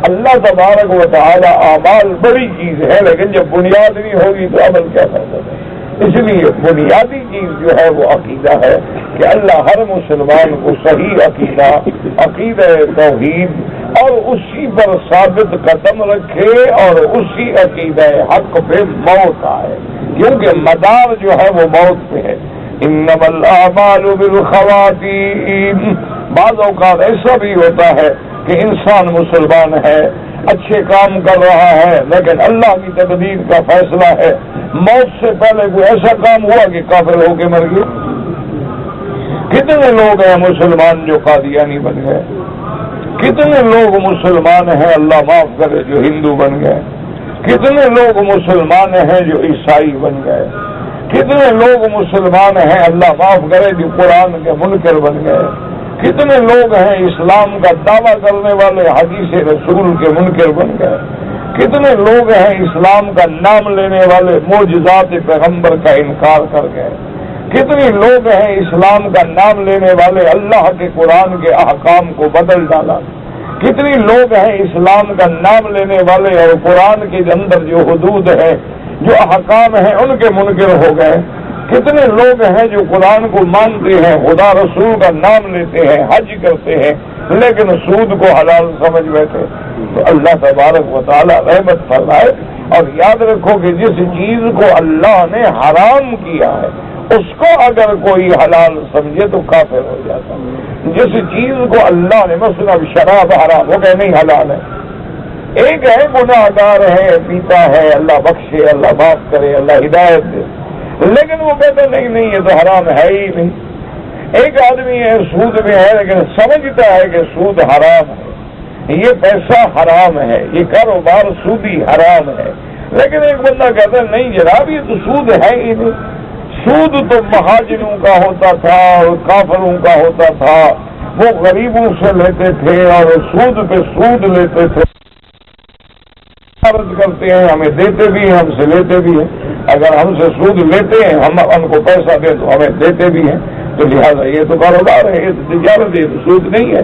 اللہ تبارک و تعالی اعمال بڑی چیز ہے لیکن جب بنیاد نہیں ہوگی تو عمل کیا فائدہ ہے۔ اس لیے بنیادی چیز جو ہے وہ عقیدہ ہے کہ اللہ ہر مسلمان کو صحیح عقیدہ توحید اور اسی پر ثابت قدم رکھے اور اسی عقیدہ حق پہ موت آئے۔ کیونکہ مدار جو ہے وہ موت پہ ہے. انما الاعمال بالخواتیم. بعض اوقات ایسا بھی ہوتا ہے کہ انسان مسلمان ہے, اچھے کام کر رہا ہے, لیکن اللہ کی تقدیر کا فیصلہ ہے موت سے پہلے کوئی ایسا کام ہوا کہ کافر ہو کے مر گئے. کتنے لوگ ہیں مسلمان جو قادیانی بن گئے, کتنے لوگ مسلمان ہیں اللہ معاف کرے جو ہندو بن گئے, کتنے لوگ مسلمان ہیں جو عیسائی بن گئے, کتنے لوگ مسلمان ہیں اللہ معاف کرے جو قرآن کے منکر بن گئے, کتنے لوگ ہیں اسلام کا دعویٰ کرنے والے حدیث رسول کے منکر بن گئے, کتنے لوگ ہیں اسلام کا نام لینے والے معجزات پیغمبر کا انکار کر گئے, کتنے لوگ ہیں اسلام کا نام لینے والے اللہ کے قرآن کے احکام کو بدل ڈالا, کتنے لوگ ہیں اسلام کا نام لینے والے اور قرآن کے اندر جو حدود ہیں جو احکام ہیں ان کے منکر ہو گئے, کتنے لوگ ہیں جو قرآن کو مانتے ہیں, خدا رسول کا نام لیتے ہیں, حج کرتے ہیں, لیکن سود کو حلال سمجھ بیٹھے. تو اللہ تبارک و تعالی رحمت فرمائے. اور یاد رکھو کہ جس چیز کو اللہ نے حرام کیا ہے اس کو اگر کوئی حلال سمجھے تو کافر ہو جاتا ہے. جس چیز کو اللہ نے مثلا شراب حرام ہو گئے نہیں حلال ہے, ایک ہے گناہ گار ہے, پیتا ہے, اللہ بخشے, اللہ معاف کرے, اللہ ہدایت دے, لیکن وہ کہتے نہیں یہ تو حرام ہے ہی نہیں. ایک آدمی ہے سود میں ہے لیکن سمجھتا ہے کہ سود حرام ہے, یہ پیسہ حرام ہے, یہ کاروبار سودی حرام ہے, لیکن ایک بندہ کہتا ہے نہیں جناب یہ تو سود ہے ہی نہیں, سود تو مہاجروں کا ہوتا تھا اور کافروں کا ہوتا تھا, وہ غریبوں سے لیتے تھے اور سود پہ سود لیتے تھے, خرچ کرتے ہیں, ہمیں دیتے بھی ہیں, ہم سے لیتے بھی ہیں. اگر ہم سے سود لیتے ہیں ہم ان کو پیسہ دیں تو ہمیں دیتے بھی ہیں, تو لہٰذا یہ تو کاروبار ہے, یہ تو تجارت ہے, یہ تو سود نہیں ہے.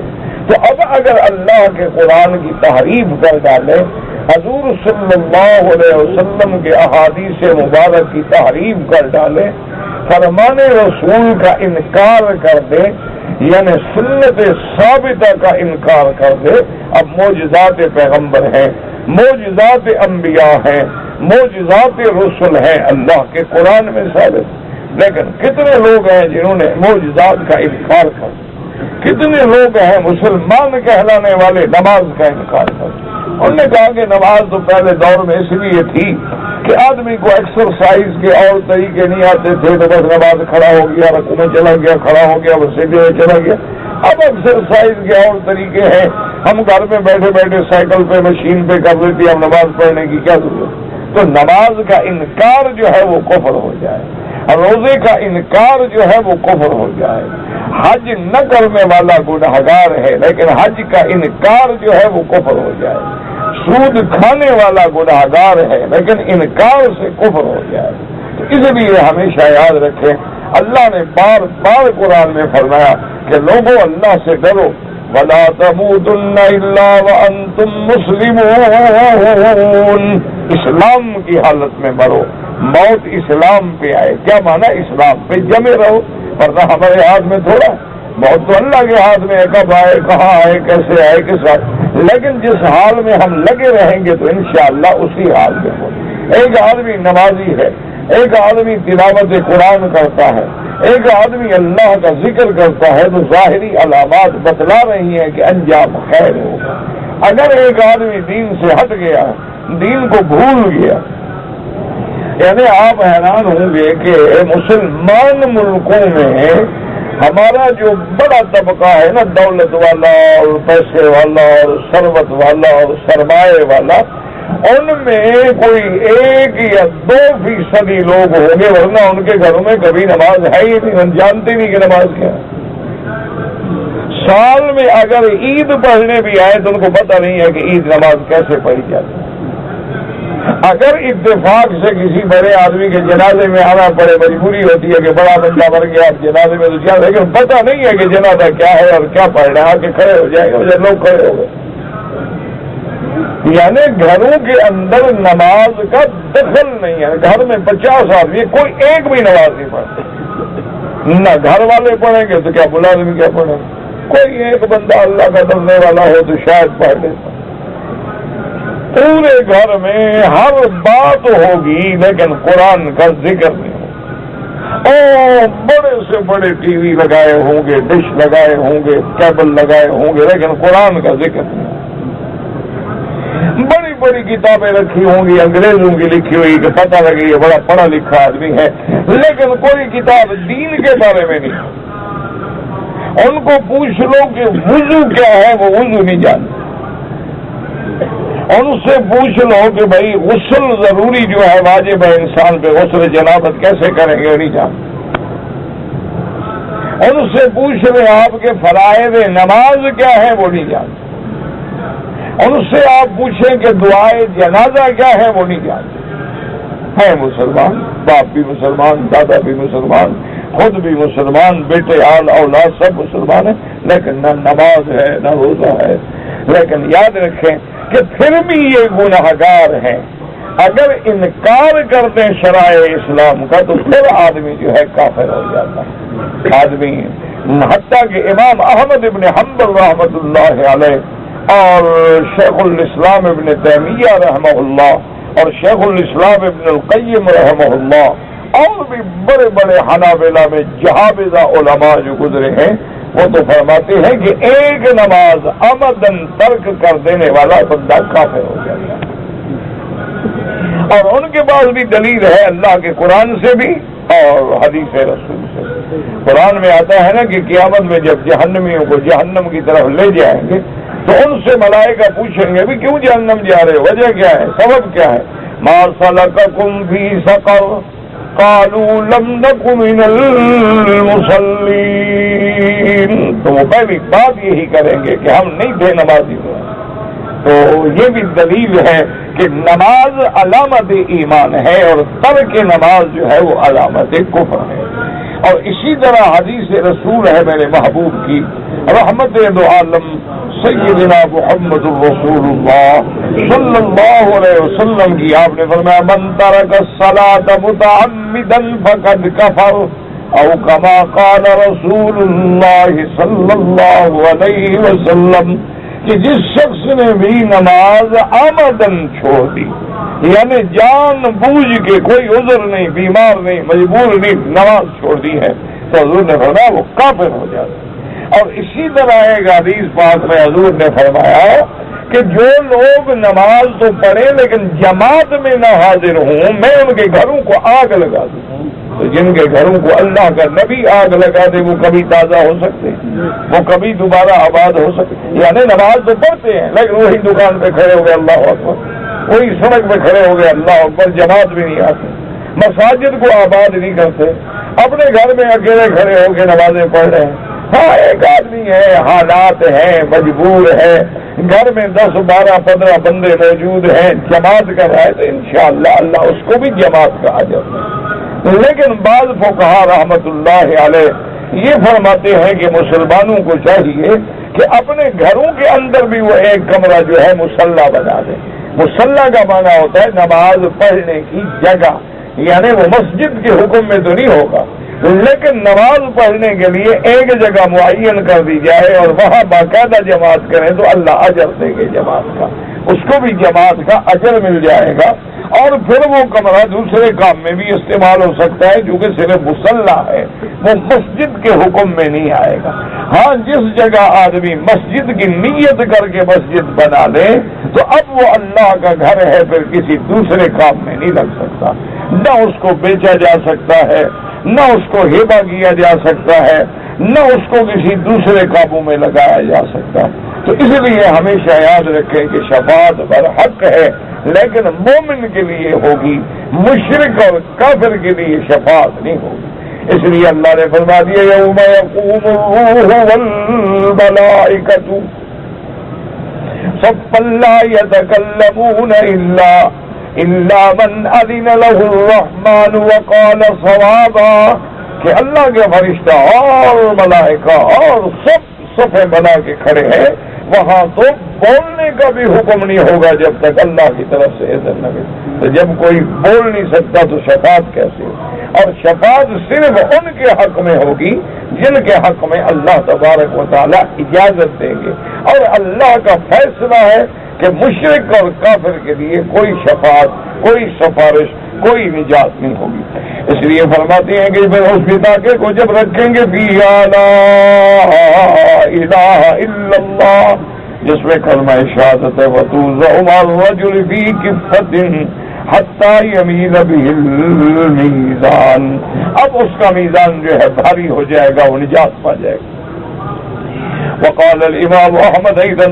تو اب اگر اللہ کے قرآن کی تحریف کر ڈالے, حضور صلی اللہ علیہ وسلم کے احادیث مبارک کی تحریف کر ڈالے, فرمان رسول کا انکار کر دے, یعنی سنت ثابتہ کا انکار کر دے. اب معجزات پیغمبر ہیں, معجزات انبیاء ہیں, معجزات رسل ہیں اللہ کے قرآن میں ثابت, لیکن کتنے لوگ ہیں جنہوں نے معجزات کا انکار کر, کتنے لوگ ہیں مسلمان کہلانے والے نماز کا انکار کر. انہوں نے کہا کہ نماز تو پہلے دور میں اس لیے تھی کہ آدمی کو ایکسرسائز کے اور طریقے نہیں آتے تھے, تو بس نماز کھڑا ہو گیا, رکوع میں چلا گیا, کھڑا ہو گیا, بس سجدے میں چلا گیا. اب ایکسرسائز کے اور طریقے ہیں, ہم گھر میں بیٹھے بیٹھے سائیکل پہ مشین پہ کر لیتے, اب نماز پڑھنے کی کیا ضرورت. تو نماز کا انکار جو ہے وہ کفر ہو جائے, روزے کا انکار جو ہے وہ کفر ہو جائے. حج نہ کرنے والا گنہگار ہے لیکن حج کا انکار جو ہے وہ کفر ہو جائے. سود کھانے والا گنہگار ہے لیکن انکار سے کفر ہو جائے. تو اس لیے ہمیشہ یاد رکھیں, اللہ نے بار بار قرآن میں فرمایا کہ لوگوں اللہ سے ڈرو, وَلَا تَمُوتُنَّ إِلَّا وَأَنْتُمْ مُسْلِمُونَ. اسلام کی حالت میں مرو, موت اسلام پہ آئے. کیا مانا اسلام پہ جمے رہو, ورنہ ہمارے ہاتھ میں تھوڑا, موت تو اللہ کے ہاتھ میں ہے, کب آئے, کہاں آئے, کیسے آئے, کس وقت. لیکن جس حال میں ہم لگے رہیں گے تو انشاءاللہ اسی حال میں ہو. ایک آدمی نمازی ہے, ایک آدمی تلاوت قرآن کرتا ہے, ایک آدمی اللہ کا ذکر کرتا ہے, تو ظاہری علامات بتلا رہی ہیں کہ انجام خیر ہوگا. اگر ایک آدمی دین سے ہٹ گیا, دین کو بھول گیا, یعنی آپ حیران ہوں گے کہ مسلمان ملکوں میں ہمارا جو بڑا طبقہ ہے نا, دولت والا اور پیسے والا اور ثروت والا اور سرمایہ والا, ان میں کوئی 1 یا 2% لوگ ہوں گے, ورنہ ان کے گھروں میں کبھی نماز ہے ہی نہیں, ہم جانتے نہیں کہ نماز کیا ہے. سال میں اگر عید پڑھنے بھی آئے تو ان کو پتہ نہیں ہے کہ عید نماز کیسے پڑھی جاتی ہے. اگر اتفاق سے کسی بڑے آدمی کے جنازے میں آنا پڑے, مجبوری ہوتی ہے کہ بڑا بندہ مر گیا آپ جنازے میں تو چل, لیکن پتہ نہیں ہے کہ جنازہ کیا ہے اور کیا پڑھنا ہے, آ کے کھڑے ہو جائیں گے, جب لوگ کھڑے ہو گئے. یعنی گھروں کے اندر نماز کا دخل نہیں ہے. گھر میں 50 آدمی, کوئی ایک بھی نماز نہیں پڑھتا, نہ گھر والے پڑھیں گے تو کیا ملازم کیا پڑھیں گے. کوئی ایک بندہ اللہ کا ڈرنے والا ہو تو شاید پڑھ لیتا. پورے گھر میں ہر بات ہوگی لیکن قرآن کا ذکر نہیں ہوگا. اور بڑے سے بڑے ٹی وی لگائے ہوں گے, ڈش لگائے ہوں گے, کیبل لگائے ہوں گے, لیکن قرآن کا ذکر نہیں ہوگا. بڑی بڑی کتابیں رکھی ہوں گی انگریزوں کی لکھی ہوئی کہ پتہ لگے یہ بڑا پڑھا لکھا آدمی ہے, لیکن کوئی کتاب دین کے بارے میں نہیں. ان کو پوچھ لو کہ وضو کیا ہے, وہ وضو نہیں جانتے. ان سے پوچھ لو کہ بھائی غسل ضروری جو ہے واجب ہے انسان پہ, غسل جنابت کیسے کریں گے, نہیں جانتے. ان سے پوچھ لیں آپ کے فرائض نماز کیا ہے, وہ نہیں جانتے. ان سے آپ پوچھیں کہ دعائے جنازہ کیا ہے, وہ نہیں جانتے. ہے مسلمان, باپ بھی مسلمان, دادا بھی مسلمان, خود بھی مسلمان, بیٹے اولاد سب مسلمان ہیں, لیکن نہ نماز ہے نہ روزہ ہے. لیکن یاد رکھیں کہ پھر بھی یہ گنہگار ہیں. اگر انکار کر دیں شرائع اسلام کا تو پھر آدمی جو ہے کافر ہو جاتا ہے. آدمی حتیٰ کہ امام احمد ابن حنبل رحمۃ اللہ علیہ اور شیخ الاسلام ابن تیمیہ رحمہ اللہ اور شیخ الاسلام ابن القیم رحمہ اللہ اور بھی بڑے بڑے حنابلہ میں جہابذہ علماء جو گزرے ہیں, وہ تو فرماتے ہیں کہ ایک نماز عمدن ترک کر دینے والا بندہ کافر ہو جائے گا. اور ان کے پاس بھی دلیل ہے اللہ کے قرآن سے بھی اور حدیث رسول سے. قرآن میں آتا ہے نا کہ قیامت میں جب جہنمیوں کو جہنم کی طرف لے جائیں گے تو ان سے ملائکہ پوچھیں گے بھی کیوں جہنم جا رہے, وجہ کیا ہے, سبب کیا ہے. ما سلککم فی سقر قالوا لم نک من المصلین. تو وہ پہلی بات یہی کریں گے کہ ہم نہیں تھے نمازی ہوئے. تو یہ بھی دلیل ہے کہ نماز علامت ایمان ہے اور ترک نماز جو ہے وہ علامت کفر ہے. اور اسی طرح حدیث رسول ہے میرے محبوب کی رحمت دو عالم سیدنا محمد رسول اللہ صلی اللہ علیہ وسلم کی. آپ نے فرمایا من ترک الصلاۃ متعمدا فقد کفر او کما قال رسول اللہ صلی اللہ علیہ وسلم کہ جس شخص نے بھی نماز آمدن چھوڑ دی, یعنی جان بوجھ کے, کوئی عذر نہیں, بیمار نہیں, مجبور نہیں, نماز چھوڑ دی ہے, تو حضور نے فرمایا وہ کافر ہو جاتا. اور اسی طرح ایک حدیث پاک میں حضور نے فرمایا کہ جو لوگ نماز تو پڑھے لیکن جماعت میں نہ حاضر ہوں, میں ان کے گھروں کو آگ لگا دوں. تو جن کے گھروں کو اللہ کا نبی آگ لگا دے وہ کبھی تازہ ہو سکتے, وہ کبھی دوبارہ آباد ہو سکتے. یعنی نماز تو پڑھتے ہیں لیکن وہی دکان پہ کھڑے ہو گئے اللہ اکبر, وہی سڑک پہ کھڑے ہو گئے اللہ اکبر, جماعت بھی نہیں آتے, مساجد کو آباد نہیں کرتے, اپنے گھر میں اکیلے کھڑے ہو کے نمازیں پڑھ رہے ہیں. ہاں ایک آدمی ہے, حالات ہیں, مجبور ہے, گھر میں 10 12 15 بندے موجود ہیں, جماعت کر رہا ہے, تو انشاءاللہ اللہ اس کو بھی جماعت کا اجر دے. لیکن بعض فقہا رحمت اللہ علیہ یہ فرماتے ہیں کہ مسلمانوں کو چاہیے کہ اپنے گھروں کے اندر بھی وہ ایک کمرہ جو ہے مصلی بنا دے. مصلی کا معنی ہوتا ہے نماز پڑھنے کی جگہ, یعنی وہ مسجد کے حکم میں تو نہیں ہوگا, لیکن نماز پڑھنے کے لیے ایک جگہ معین کر دی جائے اور وہاں باقاعدہ جماعت کریں تو اللہ اجر دے گے جماعت کا, اس کو بھی جماعت کا اجر مل جائے گا. اور پھر وہ کمرہ دوسرے کام میں بھی استعمال ہو سکتا ہے جو کہ صرف مصلی ہے, وہ مسجد کے حکم میں نہیں آئے گا. ہاں جس جگہ آدمی مسجد کی نیت کر کے مسجد بنا لے تو اب وہ اللہ کا گھر ہے, پھر کسی دوسرے کام میں نہیں لگ سکتا, نہ اس کو بیچا جا سکتا ہے, نہ اس کو ہیبا کیا جا سکتا ہے, نہ اس کو کسی دوسرے قابو میں لگایا جا سکتا. تو اس لیے ہمیشہ یاد رکھیں کہ شفاعت برحق ہے لیکن مومن کے لیے ہوگی, مشرک اور کافر کے لیے شفاعت نہیں ہوگی. اس لیے اللہ نے فرما دیا یوم یقوم الروح والملائکۃ صفا لا یتکلمون الا من اذن له الرحمن وقال صوابا. کہ اللہ کے فرشتہ اور ملائکہ اور سب صفے بنا کے کھڑے ہیں, وہاں تو بولنے کا بھی حکم نہیں ہوگا جب تک اللہ کی طرف سے اذن نہ ملے. تو جب کوئی بول نہیں سکتا تو شفاعت کیسے ہو؟ اور شفاعت صرف ان کے حق میں ہوگی جن کے حق میں اللہ تبارک و تعالی اجازت دیں گے. اور اللہ کا فیصلہ ہے کہ مشرک اور کافر کے لیے کوئی شفاعت، کوئی سفارش، کوئی نجات نہیں ہوگی. اس لیے فرماتے ہیں کہ پھر اس پتاکے کو جب رکھیں گے فیہا لا الہ الا اللہ، جس میں کلمہ شہادت ہے، وتوضع مع الرجل فی کفۃ حتی یمیل بہ المیزان، اب اس کا میزان جو ہے بھاری ہو جائے گا، وہ نجات پا جائے گا. وقال الامام احمد ایضا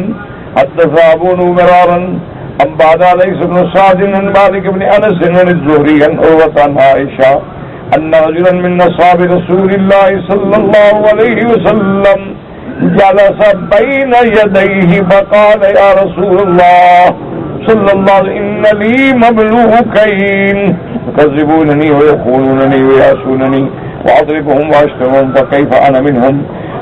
حدث ابو مرارا انبانا ليس بن سعد بن مالك بن انس بن الزهري عن عروة عن عائشة ان رجلا من اصحاب رسول الله صلى الله عليه وسلم جلس بين يديه فقال يا رسول الله صلى الله عليه ان لي مملوكين يكذبونني ويخونونني ويعصونني واضربهم واشتمهم فكيف انا منهم.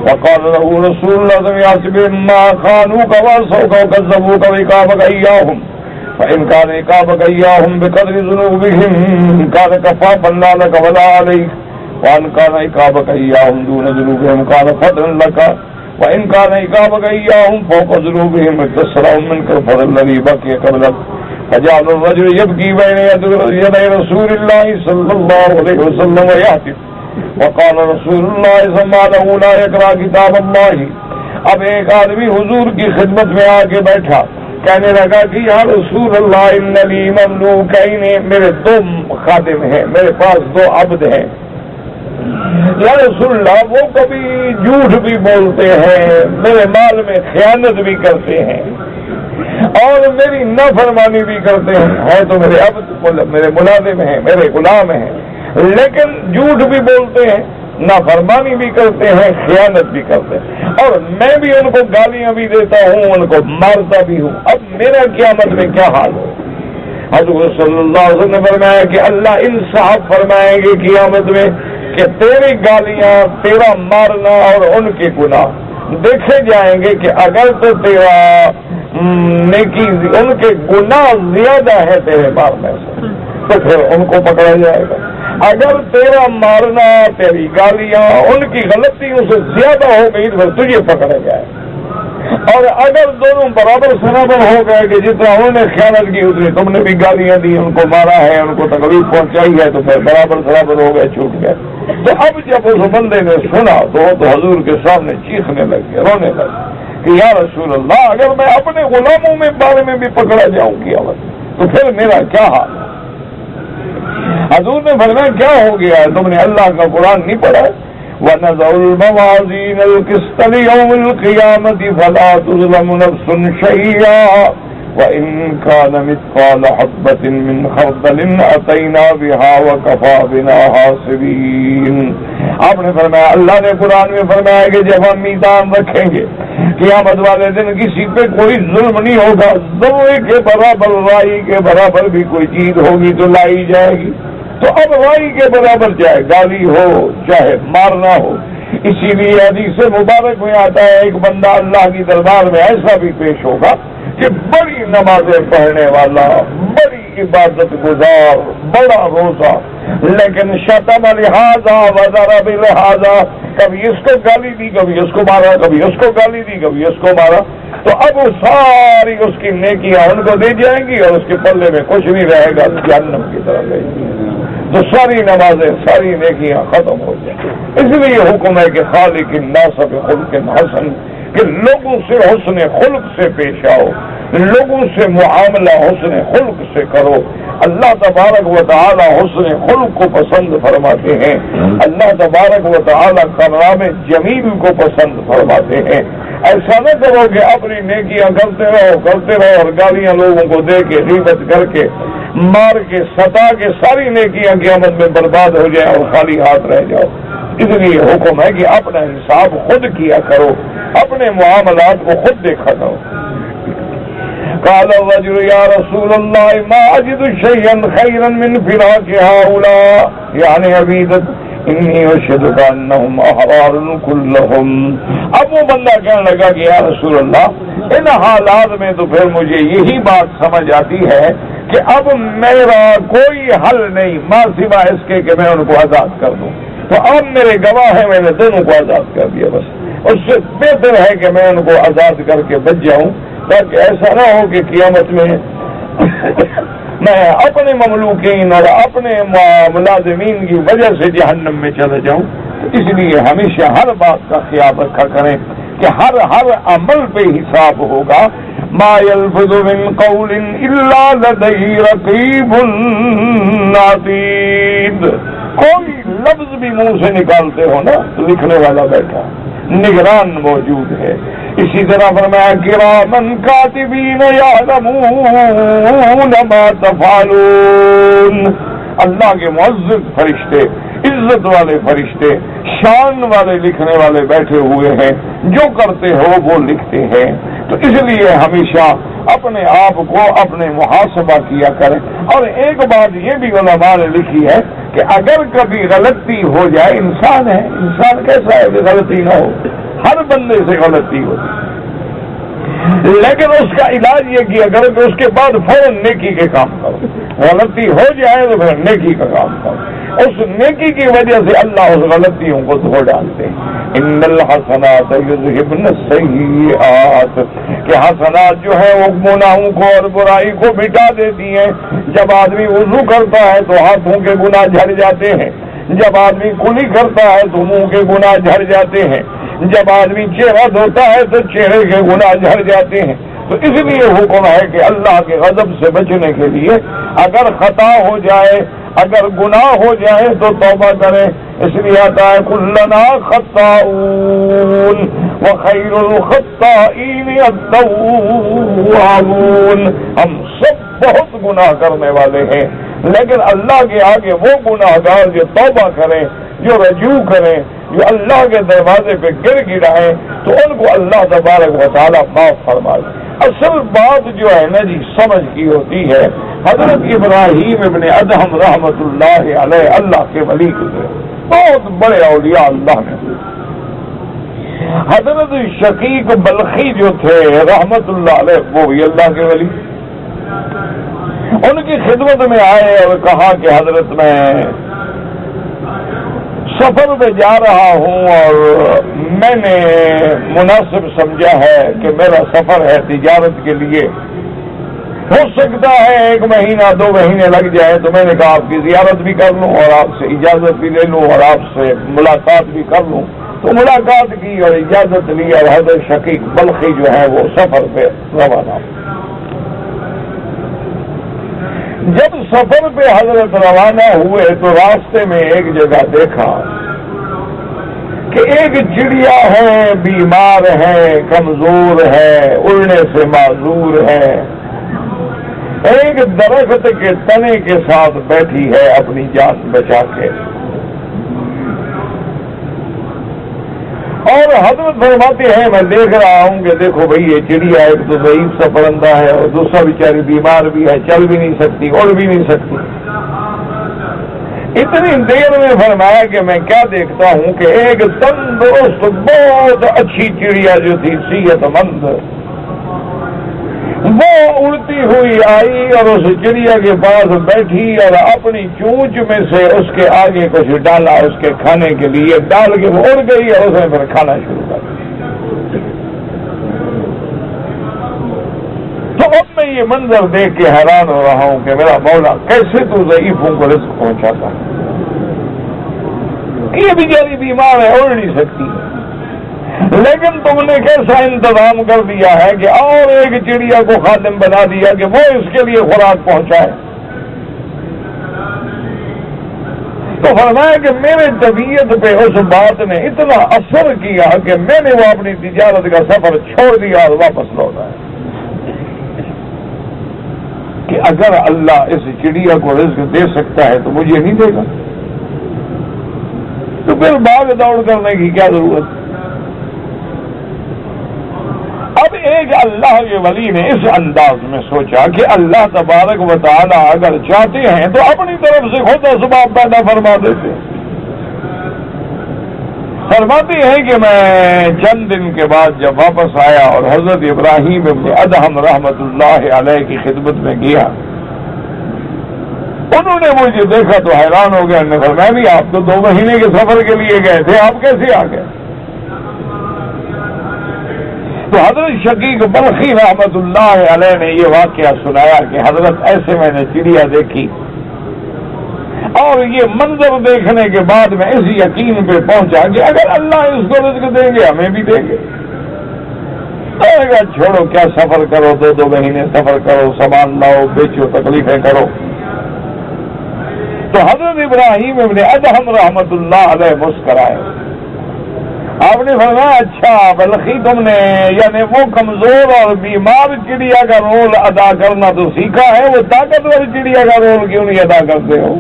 وقال له رسول الله سمعت بما خانوك وعصوك وكذبوك وعقابك إياهم فإن كان عقابك إياهم بقدر ذنوبهم كان كفافا لا لك ولا عليك، وإن كان عقابك إياهم دون ذنوبهم كان فضلا لك، وإن كان عقابك إياهم فوق ذنوبهم اكتسرهم منك الفضل الذي بقي قبلك. فجعل الرجل يبكي بين يدي رسول الله صلى الله عليه وسلم ويهتف. وقال رسول اللہ صلی اللہ علیہ وسلم لا یقرأ کتاب اللہ. اب ایک آدمی حضور کی خدمت میں آ کے بیٹھا، کہنے لگا کہ یا رسول اللہ ان لی مملوکین، میرے 2 خادم ہیں، میرے پاس 2 عبد ہیں. یا رسول اللہ وہ کبھی جھوٹ بھی بولتے ہیں، میرے مال میں خیانت بھی کرتے ہیں اور میری نافرمانی بھی کرتے ہیں تو میرے عبد، میرے ملازم ہیں، میرے غلام ہیں، لیکن جھوٹ بھی بولتے ہیں، نافرمانی بھی کرتے ہیں، خیانت بھی کرتے ہیں، اور میں بھی ان کو گالیاں بھی دیتا ہوں، ان کو مارتا بھی ہوں. اب میرا قیامت میں کیا حال ہو؟ حضرت صلی اللہ علیہ وسلم نے فرمایا کہ اللہ انصاف فرمائیں گے قیامت میں کہ تیری گالیاں، تیرا مارنا اور ان کے گناہ دیکھے جائیں گے کہ اگر تو تیرا نیکی، ان کے گناہ زیادہ ہے تیرے مارنے سے تو پھر ان کو پکڑا جائے گا. اگر تیرا مارنا، تیری گالیاں ان کی غلطیوں سے زیادہ ہو گئی تو تجھے پکڑا جائے. اور اگر دونوں برابر برابر ہو گئے کہ جتنا انہوں نے خیانت کی اتنی تم نے بھی گالیاں دی، ان کو مارا ہے، ان کو تکلیف پہنچائی ہے، تو پھر برابر ہو گئے، چھوٹ گئے. تو اب جب اس بندے نے سنا تو حضور کے سامنے چیخنے لگے، رونے لگے کہ یا رسول اللہ اگر میں اپنے غلاموں میں بارے میں بھی پکڑا جاؤں قیامت تو پھر میرا کیا حال ہے؟ حضور نے فرمایا کیا ہو گیا ہے، تم نے اللہ کا قرآن نہیں پڑھا؟ وَنَضَعُ الْمَوَازِينَ الْقِسْطَ لِيَوْمِ الْقِيَامَةِ فَلَا تُظْلَمُ نَفْسٌ شَيْئًا وَإِنْ كَانَ مِثْقَالَ حَبَّةٍ مِّنْ خَرْدَلٍ أَتَيْنَا بِهَا وَكَفَىٰ بِنَا حَاسِبِينَ. آپ نے فرمایا، اللہ نے قرآن میں فرمایا کہ جب ہم میزان رکھیں گے قیامت والے دن کسی پہ کوئی ظلم نہیں ہوگا، ذرے کے برابر، رائی کے برابر بھی کوئی چیز ہوگی تو لائی جائے گی. تو اب رائی کے برابر چاہے گالی ہو چاہے مارنا ہو. اسی لیے حدیث مبارک میں آتا ہے ایک بندہ اللہ کی دربار میں ایسا بھی پیش ہوگا کہ بڑی نمازیں پڑھنے والا، بڑی عبادت گزار، بڑا روزہ، لیکن شتم لہذا وضرب لہذا، کبھی اس کو گالی دی، کبھی اس کو مارا، کبھی اس کو گالی دی، کبھی اس کو مارا. تو اب وہ ساری اس کی نیکیاں ان کو دے جائیں گی اور اس کے پلے میں کچھ نہیں رہے گا، جہنم کی طرف لے جائیں گی. تو ساری نمازیں، ساری نیکیاں ختم ہو جائیں. اس لیے حکم ہے کہ خالق الناس بخلق حسن، کہ لوگوں سے حسن خلق سے پیش آؤ، لوگوں سے معاملہ حسن خلق سے کرو. اللہ تبارک و تعالی حسن خلق کو پسند فرماتے ہیں، اللہ تبارک و تعالی کلام جمیل کو پسند فرماتے ہیں. ایسا نہ کرو کہ اپنی نیکیاں کرتے رہو اور گالیاں لوگوں کو دے کے، غیبت کر کے، مار کے، ستا کے ساری نیکیاں قیامت میں برباد ہو جائے اور خالی ہاتھ رہ جاؤ. اس لیے حکم ہے کہ اپنا حساب خود کیا کرو، اپنے معاملات کو خود دیکھا کرو. قال الرجل يا رسول الله ما اجد شيئا خيرا من فراق هؤلاء يعني عبيدت انی اشهدک انہم احرار كلهم. اب وہ بندہ کہنے لگا کہ یا رسول اللہ ان حالات میں تو پھر مجھے یہی بات سمجھ آتی ہے کہ اب میرا کوئی حل نہیں ماں سوا اس کے کہ میں ان کو آزاد کر دوں. تو اب میرے گواہ ہیں، میں نے دونوں کو آزاد کر دیا. بس اس سے بہتر ہے کہ میں ان کو آزاد کر کے بچ جاؤں تاکہ ایسا نہ ہو کہ قیامت میں میں اپنے مملوکین اور اپنے ملازمین کی وجہ سے جہنم میں چلا جاؤں. اس لیے ہمیشہ ہر بات کا خیال رکھا کریں کہ ہر عمل پہ حساب ہوگا. ما يلفظ من قول الا لديه رقیب عتید. کوئی لفظ بھی منہ سے نکالتے ہو نا تو لکھنے والا بیٹھا نگران موجود ہے. اسی طرح فرمایا کرامن کاتبین یعلمون ما تفعلون. اللہ کے معزز فرشتے، عزت والے فرشتے، شان والے لکھنے والے بیٹھے ہوئے ہیں، جو کرتے ہو وہ لکھتے ہیں. تو اس لیے ہمیشہ اپنے آپ کو اپنے محاسبہ کیا کریں. اور ایک بات یہ بھی علماء نے لکھی ہے کہ اگر کبھی غلطی ہو جائے، انسان ہے، انسان کیسا ہے کہ غلطی نہ ہو؟ ہر بندے سے غلطی ہوتی، لیکن اس کا علاج یہ کیا کرو کہ اس کے بعد فوراً نیکی کے کام کرو. غلطی ہو جائے تو پھر نیکی کا کام کرو. اس نیکی کی وجہ سے اللہ اس غلطیوں کو دھو ڈالتے ہیں. ان الحسنات یذہبن السیئات، کہ حسنات جو ہے وہ گناہوں کو اور برائی کو مٹا دیتی ہیں. جب آدمی وضو کرتا ہے تو ہاتھوں کے گناہ جھڑ جاتے ہیں. جب آدمی کلی کرتا ہے تو منہ کے گناہ جھڑ جاتے ہیں. جب آدمی چہرہ دھوتا ہے تو چہرے کے گناہ جھڑ جاتے ہیں. تو اس لیے حکم ہے کہ اللہ کے غضب سے بچنے کے لیے اگر خطا ہو جائے، اگر گناہ ہو جائے تو توبہ کریں. اس لیے آتا ہے کلنا خطاؤون وخیر الخطائین التوابون. ہم سب بہت گناہ کرنے والے ہیں، لیکن اللہ کے آگے وہ گناہ گار جو توبہ کریں، جو رجوع کریں، جو اللہ کے دروازے پہ گر گرائیں، تو ان کو اللہ تبارک و تعالیٰ معاف فرما دے. اصل بات جو ہے نا جی سمجھ کی ہوتی ہے. حضرت ابراہیم ابن ادہم رحمت اللہ علیہ اللہ کے ولی گزرے، بہت بڑے اولیاء اللہ نے. حضرت شقیق بلخی جو تھے رحمت اللہ علیہ وہ بھی اللہ کے ولی. ان کی خدمت میں آئے اور کہا کہ حضرت میں سفر پہ جا رہا ہوں اور میں نے مناسب سمجھا ہے کہ میرا سفر ہے تجارت کے لیے، ہو سکتا ہے 1 مہینہ 2 مہینے لگ جائے. تو میں نے کہا آپ کی زیارت بھی کر لوں اور آپ سے اجازت بھی لے لوں اور آپ سے ملاقات بھی کر لوں. تو ملاقات کی اور اجازت لی اور حضرت شقیق بلخی جو ہے وہ سفر پہ روانہ. جب سفر پہ حضرت روانہ ہوئے تو راستے میں ایک جگہ دیکھا کہ ایک چڑیا ہے، بیمار ہے، کمزور ہے، اڑنے سے معذور ہے، ایک درخت کے تنے کے ساتھ بیٹھی ہے اپنی جان بچا کے. اور حضرت فرماتے ہیں میں دیکھ رہا ہوں کہ دیکھو بھئی یہ چڑیا ایک تو ضعیف سا پرندہ ہے اور دوسرا بیچاری بیمار بھی ہے، چل بھی نہیں سکتی، اڑ بھی نہیں سکتی. اتنی دیر میں فرمایا کہ میں کیا دیکھتا ہوں کہ ایک تندرست بہت اچھی چڑیا جو تھی صحت مند، وہ اڑتی ہوئی آئی اور اس چڑیا کے پاس بیٹھی اور اپنی چونچ میں سے اس کے آگے کچھ ڈالا اس کے کھانے کے لیے، ڈال کے وہ اڑ گئی اور اس نے پھر کھانا شروع کر دیا. تو اب میں یہ منظر دیکھ کے حیران ہو رہا ہوں کہ میرا مولا کیسے تو ضعیفوں کو رزق پہنچاتا ہے. یہ بیچاری بیمار ہے، اڑ نہیں سکتی، لیکن تم نے کیسا انتظام کر دیا ہے کہ اور ایک چڑیا کو خادم بنا دیا کہ وہ اس کے لیے خوراک پہنچائے. تو فرمایا کہ میرے طبیعت پہ اس بات نے اتنا اثر کیا کہ میں نے وہ اپنی تجارت کا سفر چھوڑ دیا اور واپس لوٹا ہے. کہ اگر اللہ اس چڑیا کو رزق دے سکتا ہے تو مجھے نہیں دے گا، تو پھر بھاگ دوڑ کرنے کی کیا ضرورت. اب ایک اللہ کے ولی نے اس انداز میں سوچا کہ اللہ تبارک و تعالی اگر چاہتے ہیں تو اپنی طرف سے خود اسباب پیدا فرما دیتے. فرماتے ہیں کہ میں چند دن کے بعد جب واپس آیا اور حضرت ابراہیم ابن ادہم رحمت اللہ علیہ کی خدمت میں گیا، انہوں نے مجھے دیکھا تو حیران ہو گیا. انہوں نے فرمایا بھی آپ تو 2 مہینے کے سفر کے لیے گئے تھے، آپ کیسے آ گئے؟ تو حضرت شقیق بلخی رحمت اللہ علیہ نے یہ واقعہ سنایا کہ حضرت ایسے میں نے چڑیا دیکھی اور یہ منظر دیکھنے کے بعد میں اس یقین پہ پہنچا کہ اگر اللہ اس کو رزق دیں گے ہمیں بھی دیں گے. چھوڑو کیا سفر کرو 2 مہینے سفر کرو سامان لاؤ بیچو تکلیفیں کرو. تو حضرت ابراہیم ابن ادہم رحمت اللہ علیہ مسکرائے. آپ نے فرمایا اچھا بلخی تم نے یعنی وہ کمزور اور بیمار چڑیا کا رول ادا کرنا تو سیکھا ہے, وہ طاقتور چڑیا کا رول کیوں نہیں ادا کرتے ہو؟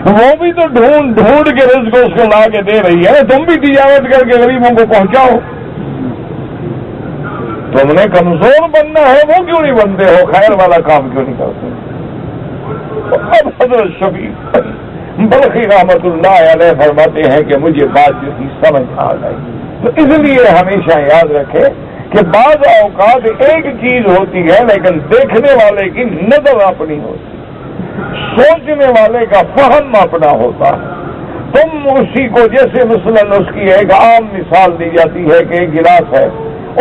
وہ بھی تو ڈھونڈ کے رزق اس کو لا کے دے رہی ہے, تم بھی تجارت کر کے غریبوں کو پہنچاؤ. تم نے کمزور بننا ہے وہ کیوں نہیں بنتے ہو, خیر والا کام کیوں نہیں کرتے؟ اب حضرت شفیق بلخی رحمت اللہ علیہ فرماتے ہیں کہ مجھے بات جیسی سمجھ آ گئی. تو اس لیے ہمیشہ یاد رکھے کہ بعض اوقات ایک چیز ہوتی ہے لیکن دیکھنے والے کی نظر اپنی ہوتی, سوچنے والے کا فہم اپنا ہوتا ہے. تم اسی کو جیسے مثلاً اس کی ایک عام مثال دی جاتی ہے کہ ایک گلاس ہے,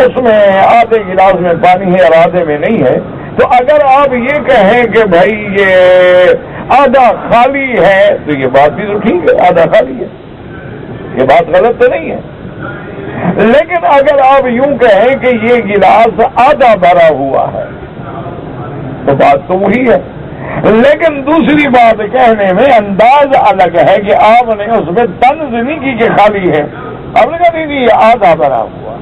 اس میں آدھے گلاس میں پانی ہے اور آدھے میں نہیں ہے, تو اگر آپ یہ کہیں کہ بھائی یہ آدھا خالی ہے تو یہ بات بھی تو ٹھیک ہے, آدھا خالی ہے, یہ بات غلط تو نہیں ہے. لیکن اگر آپ یوں کہیں کہ یہ گلاس آدھا بھرا ہوا ہے تو بات تو وہی ہے, لیکن دوسری بات کہنے میں انداز الگ ہے کہ آپ نے اس میں طنز نہیں کی کہ خالی ہے, آپ نے کہا نہیں یہ آدھا بھرا ہوا.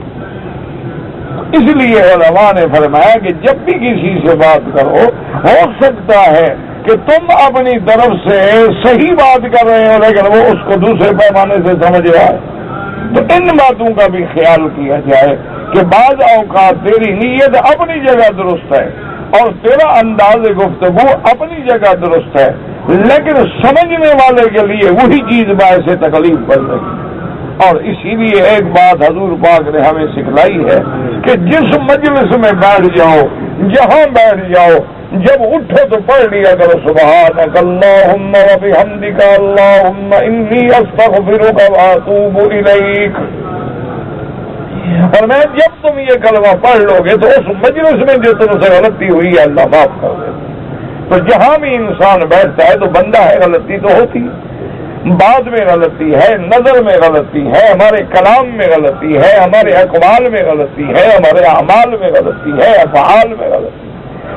اس لیے علماء نے فرمایا کہ جب بھی کسی سے بات کرو ہو سکتا ہے کہ تم اپنی طرف سے صحیح بات کر رہے ہو لیکن وہ اس کو دوسرے پیمانے سے سمجھ رہا ہے. تو ان باتوں کا بھی خیال کیا جائے کہ بعض اوقات تیری نیت اپنی جگہ درست ہے اور تیرا انداز گفتگو اپنی جگہ درست ہے, لیکن سمجھنے والے کے لیے وہی چیز باعث تکلیف بن رہی ہے. اور اسی لیے ایک بات حضور پاک نے ہمیں سکھلائی ہے کہ جس مجلس میں بیٹھ جاؤ, جہاں بیٹھ جاؤ, جب اٹھو تو پڑھ لیا کرو سبحانک اللہم و بحمدک اللہم انی استغفرک و اتوب الیک. اور میں جب تم یہ کلمہ پڑھ لو گے تو اس مجلس میں جو تم سے غلطی ہوئی ہے اللہ معاف کر دے. تو جہاں بھی انسان بیٹھتا ہے تو بندہ ہے, غلطی تو ہوتی, بات میں غلطی ہے, نظر میں غلطی ہے, ہمارے کلام میں غلطی ہے, ہمارے اقوال میں غلطی ہے, ہمارے اعمال میں غلطی ہے, افعال میں غلطی.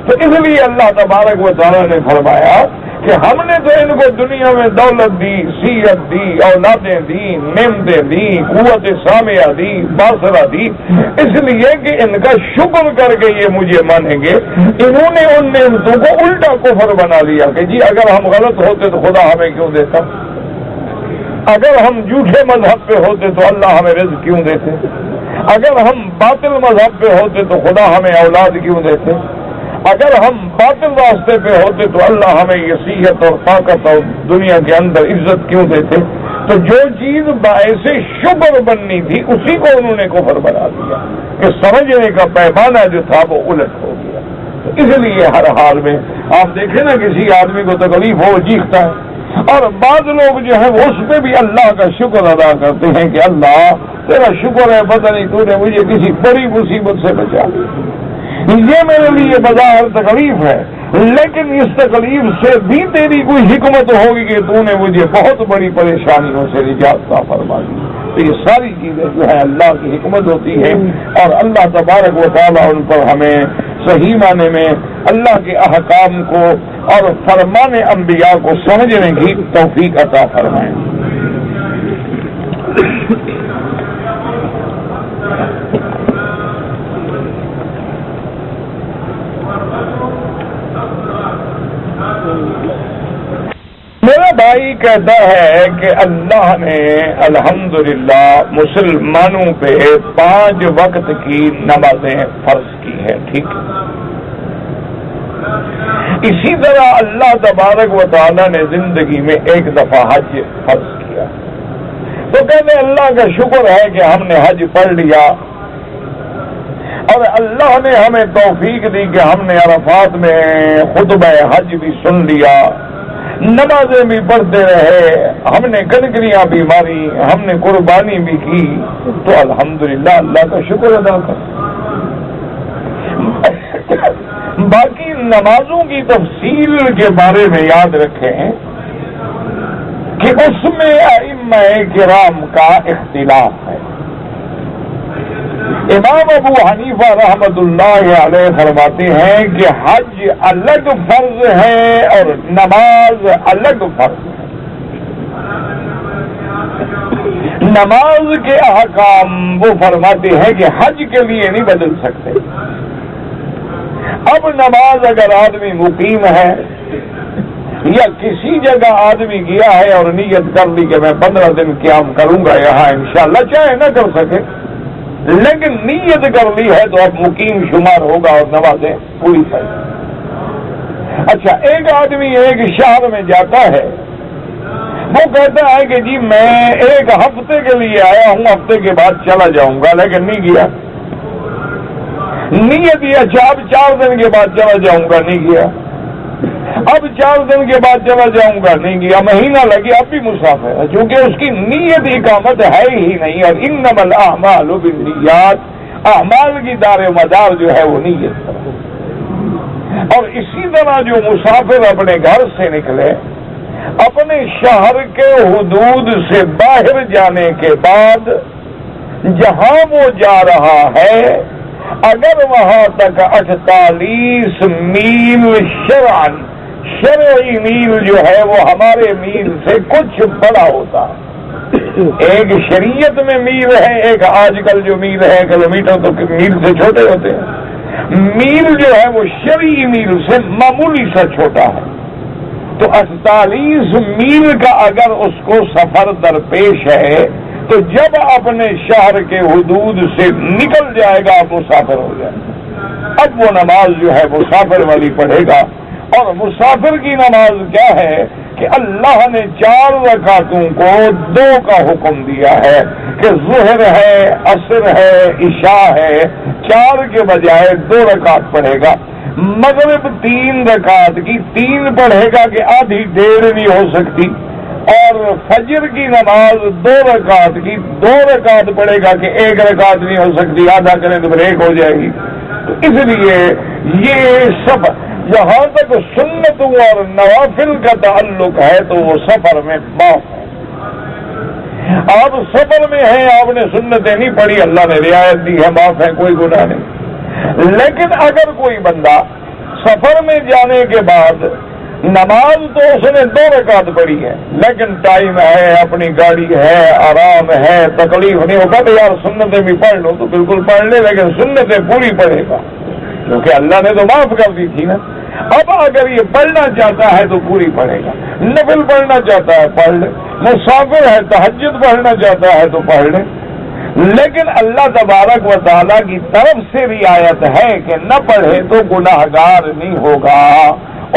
تو اس لیے اللہ تبارک و تعالیٰ نے فرمایا کہ ہم نے تو ان کو دنیا میں دولت دی, صحت دی, اولادیں دی, نعمتیں دی, قوت سامعہ دی, باصرہ دی, اس لیے کہ ان کا شکر کر کے یہ مجھے مانیں گے. انہوں نے ان نعمتوں کو الٹا کفر بنا لیا کہ جی اگر ہم غلط ہوتے تو خدا ہمیں کیوں دیتا, اگر ہم جھوٹے مذہب پہ ہوتے تو اللہ ہمیں رزق کیوں دیتے, اگر ہم باطل مذہب پہ ہوتے تو خدا ہمیں اولاد کیوں دیتے, اگر ہم باطل راستے پہ ہوتے تو اللہ ہمیں یہ صحت اور طاقت اور دنیا کے اندر عزت کیوں دیتے. تو جو چیز باعث شکر بننی تھی اسی کو انہوں نے کفر بنا دیا کہ سمجھنے کا پیمانہ جو تھا وہ الٹ ہو گیا. تو اس لیے ہر حال میں آپ دیکھیں نا کسی آدمی کو تکلیف ہو چیختا ہے, اور بعض لوگ جو ہے وہ اس پہ بھی اللہ کا شکر ادا کرتے ہیں کہ اللہ تیرا شکر ہے, پتہ نہیں تو نے مجھے کسی بڑی مصیبت سے بچا لیا. یہ میرے لیے بظاہر تکلیف ہے لیکن اس تکلیف سے بھی تیری کوئی حکمت ہوگی کہ تو نے مجھے بہت بڑی پریشانیوں سے نجات عطا فرما دی. تو یہ ساری چیزیں جو ہے اللہ کی حکمت ہوتی ہے, اور اللہ تبارک و تعالیٰ ان پر ہمیں صحیح معنی میں اللہ کے احکام کو اور فرمان انبیاء کو سمجھنے کی توفیق عطا فرمائیں. میرا بھائی کہتا ہے کہ اللہ نے الحمدللہ مسلمانوں پہ 5 وقت کی نمازیں فرض کی ہے, ٹھیک ہے. اسی طرح اللہ تبارک و تعالیٰ نے زندگی میں ایک دفعہ حج فرض کیا. تو کہتے اللہ کا شکر ہے کہ ہم نے حج پڑھ لیا, اور اللہ نے ہمیں توفیق دی کہ ہم نے عرفات میں خطبہ حج بھی سن لیا, نمازیں بھی پڑھتے رہے، ہم نے کنکریاں بھی ماری، ہم نے قربانی بھی کی، تو الحمدللہ اللہ کا شکر ادا کر۔ باقی نمازوں کی تفصیل کے بارے میں یاد رکھیں کہ اس میں ائمہ کرام کا اختلاف ہے۔ امام ابو حنیفہ رحمۃ اللہ علیہ فرماتے ہیں کہ حج الگ فرض ہے اور نماز الگ فرض ہے۔ نماز کے احکام وہ فرماتے ہیں کہ حج کے لیے نہیں بدل سکتے۔ اب نماز اگر آدمی مقیم ہے یا کسی جگہ آدمی گیا ہے اور نیت کر لی کہ میں 15 دن قیام کروں گا یہاں انشاءاللہ، چاہے نہ کر سکے لیکن نیت کر لی ہے تو اب مقیم شمار ہوگا اور نمازیں پوری کریں۔ اچھا، ایک آدمی ایک شہر میں جاتا ہے، وہ کہتا ہے کہ جی میں ایک ہفتے کے لیے آیا ہوں، ہفتے کے بعد چلا جاؤں گا، لیکن نہیں گیا۔ نیت یہ اچھا اب 4 دن کے بعد چلا جاؤں گا، نہیں گیا۔ اب 4 دن کے بعد چلا جاؤں گا، نہیں گیا۔ مہینہ لگے، اب بھی مسافر ہے، چونکہ اس کی نیت اقامت ہے ہی نہیں۔ اور انما الاعمال بالنیات، اعمال کی دار و مدار جو ہے وہ نیت پر۔ اور اسی طرح جو مسافر اپنے گھر سے نکلے، اپنے شہر کے حدود سے باہر جانے کے بعد جہاں وہ جا رہا ہے، اگر وہاں تک 48 میل شرعی میل جو ہے وہ ہمارے میل سے کچھ بڑا ہوتا ہے۔ ایک شریعت میں میل ہے، ایک آج کل جو میل ہے کلومیٹر تو میل سے چھوٹے ہوتے ہیں، میل جو ہے وہ شرعی میل سے معمولی سا چھوٹا ہے۔ تو 48 میل کا اگر اس کو سفر درپیش ہے تو جب اپنے شہر کے حدود سے نکل جائے گا مسافر ہو جائے گا۔ اب وہ نماز جو ہے مسافر والی پڑھے گا۔ اور مسافر کی نماز کیا ہے کہ اللہ نے 4 رکعتوں کو 2 کا حکم دیا ہے کہ ظہر ہے، عصر ہے، عشاء ہے، 4 کے بجائے 2 رکعت پڑھے گا۔ مغرب 3 رکعت کی 3 پڑھے گا کہ آدھی 1.5 نہیں ہو سکتی، اور فجر کی نماز 2 رکعت کی 2 رکعت پڑھے گا کہ 1 رکعت نہیں ہو سکتی، آدھا کریں تو بریک ہو جائے گی۔ تو اس لیے یہ سب جہاں تک سنتوں اور نوافل کا تعلق ہے تو وہ سفر میں معاف ہے۔ آپ سفر میں ہیں، آپ نے سنتیں نہیں پڑھی، اللہ نے رعایت دی ہے، معاف ہے، کوئی گناہ نہیں۔ لیکن اگر کوئی بندہ سفر میں جانے کے بعد نماز تو اس نے 2 رکعت پڑھی ہے، لیکن ٹائم ہے، اپنی گاڑی ہے، آرام ہے، تکلیف نہیں ہوگا تو یار سنتیں بھی پڑھ لو، تو بالکل پڑھ لے، لیکن سنتیں پوری پڑھے گا کیونکہ اللہ نے تو معاف کر دی تھی نا۔ اب اگر یہ پڑھنا چاہتا ہے تو پوری پڑھے گا، نفل پڑھنا چاہتا ہے پڑھ لے، مسافر ہے تہجد پڑھنا چاہتا ہے تو پڑھ لے، لیکن اللہ تبارک و تعالیٰ کی طرف سے رعایت ہے کہ نہ پڑھے تو گناہگار نہیں ہوگا،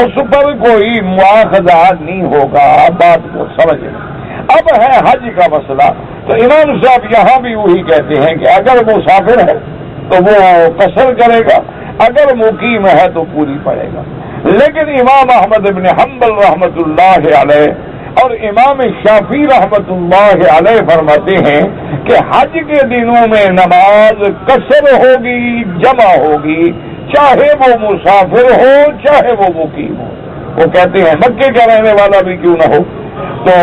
اس پر کوئی مواخذہ نہیں ہوگا۔ بات کو سمجھیں۔ اب ہے حج کا مسئلہ، تو امام صاحب یہاں بھی وہی کہتے ہیں کہ اگر مسافر ہے تو وہ قصر کرے گا، اگر مقیم ہے تو پوری پڑے گا۔ لیکن امام احمد بن حنبل رحمۃ اللہ علیہ اور امام شافعی رحمۃ اللہ علیہ فرماتے ہیں کہ حج کے دنوں میں نماز قصر ہوگی، جمع ہوگی، چاہے وہ مسافر ہو چاہے وہ مقیم ہو۔ وہ کہتے ہیں مکے کا رہنے والا بھی کیوں نہ ہو تو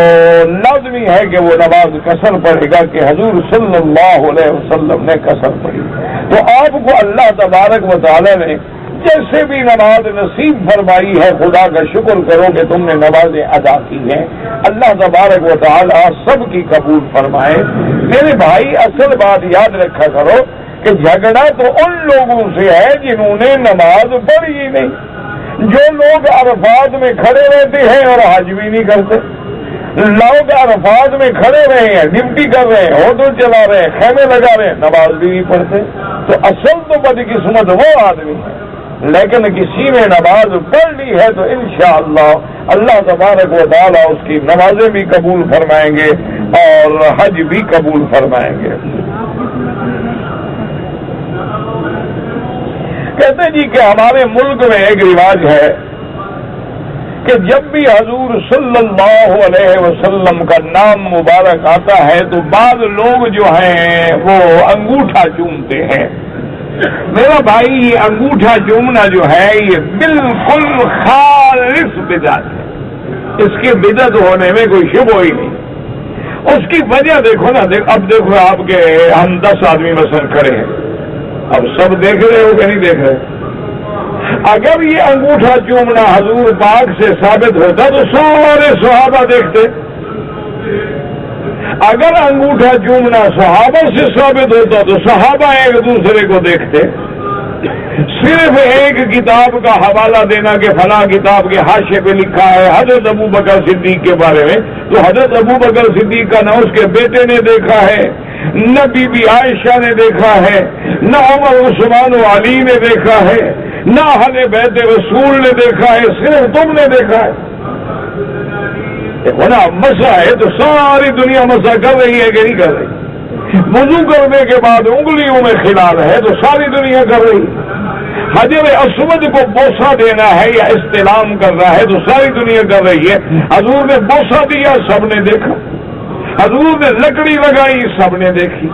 لازمی ہے کہ وہ نماز قصر پڑھے گا کہ حضور صلی اللہ علیہ وسلم نے قصر پڑھی۔ تو آپ کو اللہ تبارک و تعالی نے جیسے بھی نماز نصیب فرمائی ہے، خدا کا شکر کرو کہ تم نے نمازیں ادا کی ہیں، اللہ تبارک و تعالی سب کی قبول فرمائے۔ میرے بھائی اصل بات یاد رکھا کرو کہ جھگڑا تو ان لوگوں سے ہے جنہوں نے نماز پڑھی ہی نہیں۔ جو لوگ عرفات میں کھڑے رہتے ہیں اور حج بھی نہیں کرتے، لوگ عرفات میں کھڑے رہے ہیں، ڈیوٹی کر رہے ہیں، ہوٹل چلا رہے ہیں، خیمے لگا رہے ہیں، نماز بھی نہیں پڑھتے، تو اصل تو بدقسمت وہ آدمی ہے۔ لیکن کسی نے نماز پڑھ لی ہے تو انشاءاللہ اللہ تبارک و تعالی اس کی نمازیں بھی قبول فرمائیں گے اور حج بھی قبول فرمائیں گے۔ کہتے جی کہ ہمارے ملک میں ایک رواج ہے کہ جب بھی حضور صلی اللہ علیہ وسلم کا نام مبارک آتا ہے تو بعض لوگ جو ہیں وہ انگوٹھا چومتے ہیں. میرا بھائی یہ انگوٹھا چومنا جو ہے یہ بالکل خالص بدعت ہے. اس کے بدعت ہونے میں کوئی شبہ ہی نہیں. اس کی وجہ دیکھو نا, اب دیکھو آپ کے ہم 10 آدمی مثلا کھڑے ہیں, اب سب دیکھ رہے ہو کہ نہیں دیکھ رہے؟ اگر یہ انگوٹھا چومنا حضور پاک سے ثابت ہوتا تو سارے صحابہ دیکھتے. اگر انگوٹھا چومنا صحابہ سے ثابت ہوتا تو صحابہ ایک دوسرے کو دیکھتے. صرف ایک کتاب کا حوالہ دینا کہ فلاں کتاب کے حاشیے پہ لکھا ہے حضرت ابو بکر صدیق کے بارے میں, تو حضرت ابو بکر صدیق کا نہ اس کے بیٹے نے دیکھا ہے, نہ بی بی عائشہ نے دیکھا ہے, نہ عمر عثمان و علی نے دیکھا ہے, نہ اہل بیت رسول نے دیکھا ہے, صرف تم نے دیکھا ہے. دیکھو نا, مسا ہے تو ساری دنیا مسا کر رہی ہے کہ نہیں کر رہی؟ وضو کرنے کے بعد انگلیوں میں خلال ہے تو ساری دنیا کر رہی. حجر اسود کو بوسہ دینا ہے یا استلام کر رہا ہے تو ساری دنیا کر رہی ہے. حضور نے بوسہ دیا, سب نے دیکھا. حضور نے لکڑی لگائی, سب نے دیکھی.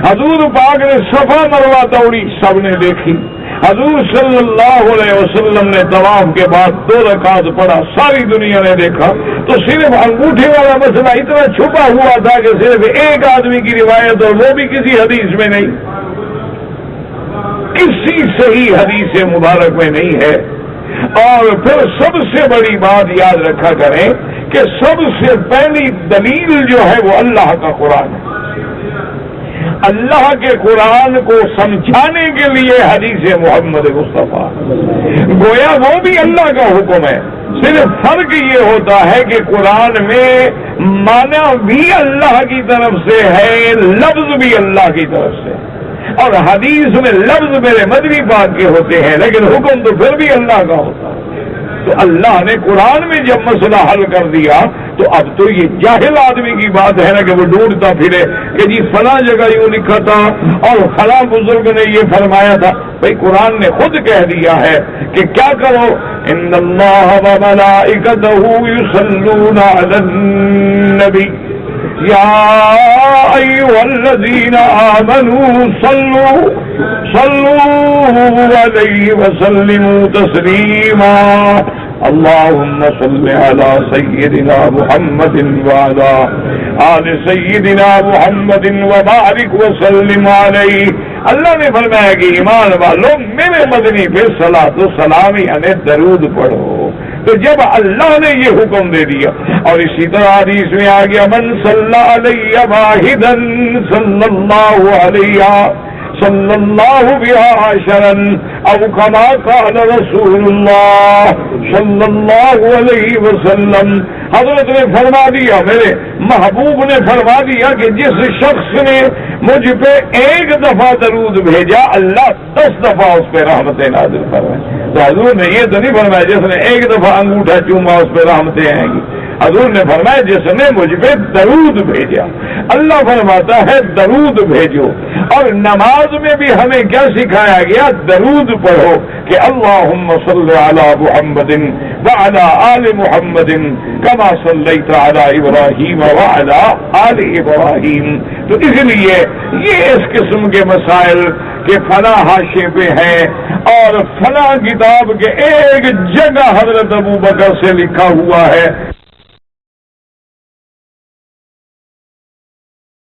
حضور پاک نے صفا مروا دوڑی, سب نے دیکھی. حضور صلی اللہ علیہ وسلم نے طواف کے بعد 2 رکعت پڑھا, ساری دنیا نے دیکھا. تو صرف انگوٹھے والا مسئلہ اتنا چھپا ہوا تھا کہ صرف ایک آدمی کی روایت, اور وہ بھی کسی حدیث میں نہیں, کسی صحیح حدیث مبارک میں نہیں ہے. اور پھر سب سے بڑی بات یاد رکھا کریں کہ سب سے پہلی دلیل جو ہے وہ اللہ کا قرآن ہے. اللہ کے قرآن کو سمجھانے کے لیے حدیث محمد مصطفیٰ, گویا وہ بھی اللہ کا حکم ہے. صرف فرق یہ ہوتا ہے کہ قرآن میں معنی بھی اللہ کی طرف سے ہے, لفظ بھی اللہ کی طرف سے, اور حدیث میں لفظ میرے مدنی پاک کے ہوتے ہیں لیکن حکم تو پھر بھی اللہ کا ہوتا ہے. تو اللہ نے قرآن میں جب مسئلہ حل کر دیا تو اب تو یہ جاہل آدمی کی بات ہے نا کہ وہ ڈھونڈتا پھرے کہ جی فلاں جگہ یوں لکھا تھا اور فلاں بزرگ نے یہ فرمایا تھا. بھئی قرآن نے خود کہہ دیا ہے کہ کیا کرو, ان اللہ و ملائکتہ یصلون علی النبی یا ایھا الذین آمنوا صلوا علیہ وسلموا تسلیما. اللهم صل على سيدنا محمد وعلى آل سيدنا محمد وبارك وسلم عليه. اللہ نے فرمایا کہ ایمان والوں میرے مدنی پہ صلاۃ و سلام یعنی درود پڑھو. تو جب اللہ نے یہ حکم دے دیا, اور اسی طرح حدیث میں آ گیا من صلی علیہ واحدا صلی اللہ علیہ صلی اللہ بها عشرا او کما قال رسول اللہ صلی اللہ علیہ وسلم. حضرت نے فرما دیا, میرے محبوب نے فرما دیا کہ جس شخص نے مجھ پہ ایک دفعہ درود بھیجا اللہ 10 دفعہ اس پہ رحمتیں نازل فرمائے. تو حضور نے یہ تو نہیں فرمایا جس نے ایک دفعہ انگوٹھا چوما اس پہ رحمتیں آئیں گی. حضور نے فرمایا جس نے مجھ پہ درود بھیجا. اللہ فرماتا ہے درود بھیجو, اور نماز میں بھی ہمیں کیا سکھایا گیا, درود پڑھو کہ اللہم صلی علی محمد وعلی آل محمد کما صلیت علی ابراہیم وعلی آل ابراہیم. تو اس لیے یہ اس قسم کے مسائل کہ فلاں حاشے پہ ہے اور فلاں کتاب کے ایک جگہ حضرت ابو بکر سے لکھا ہوا ہے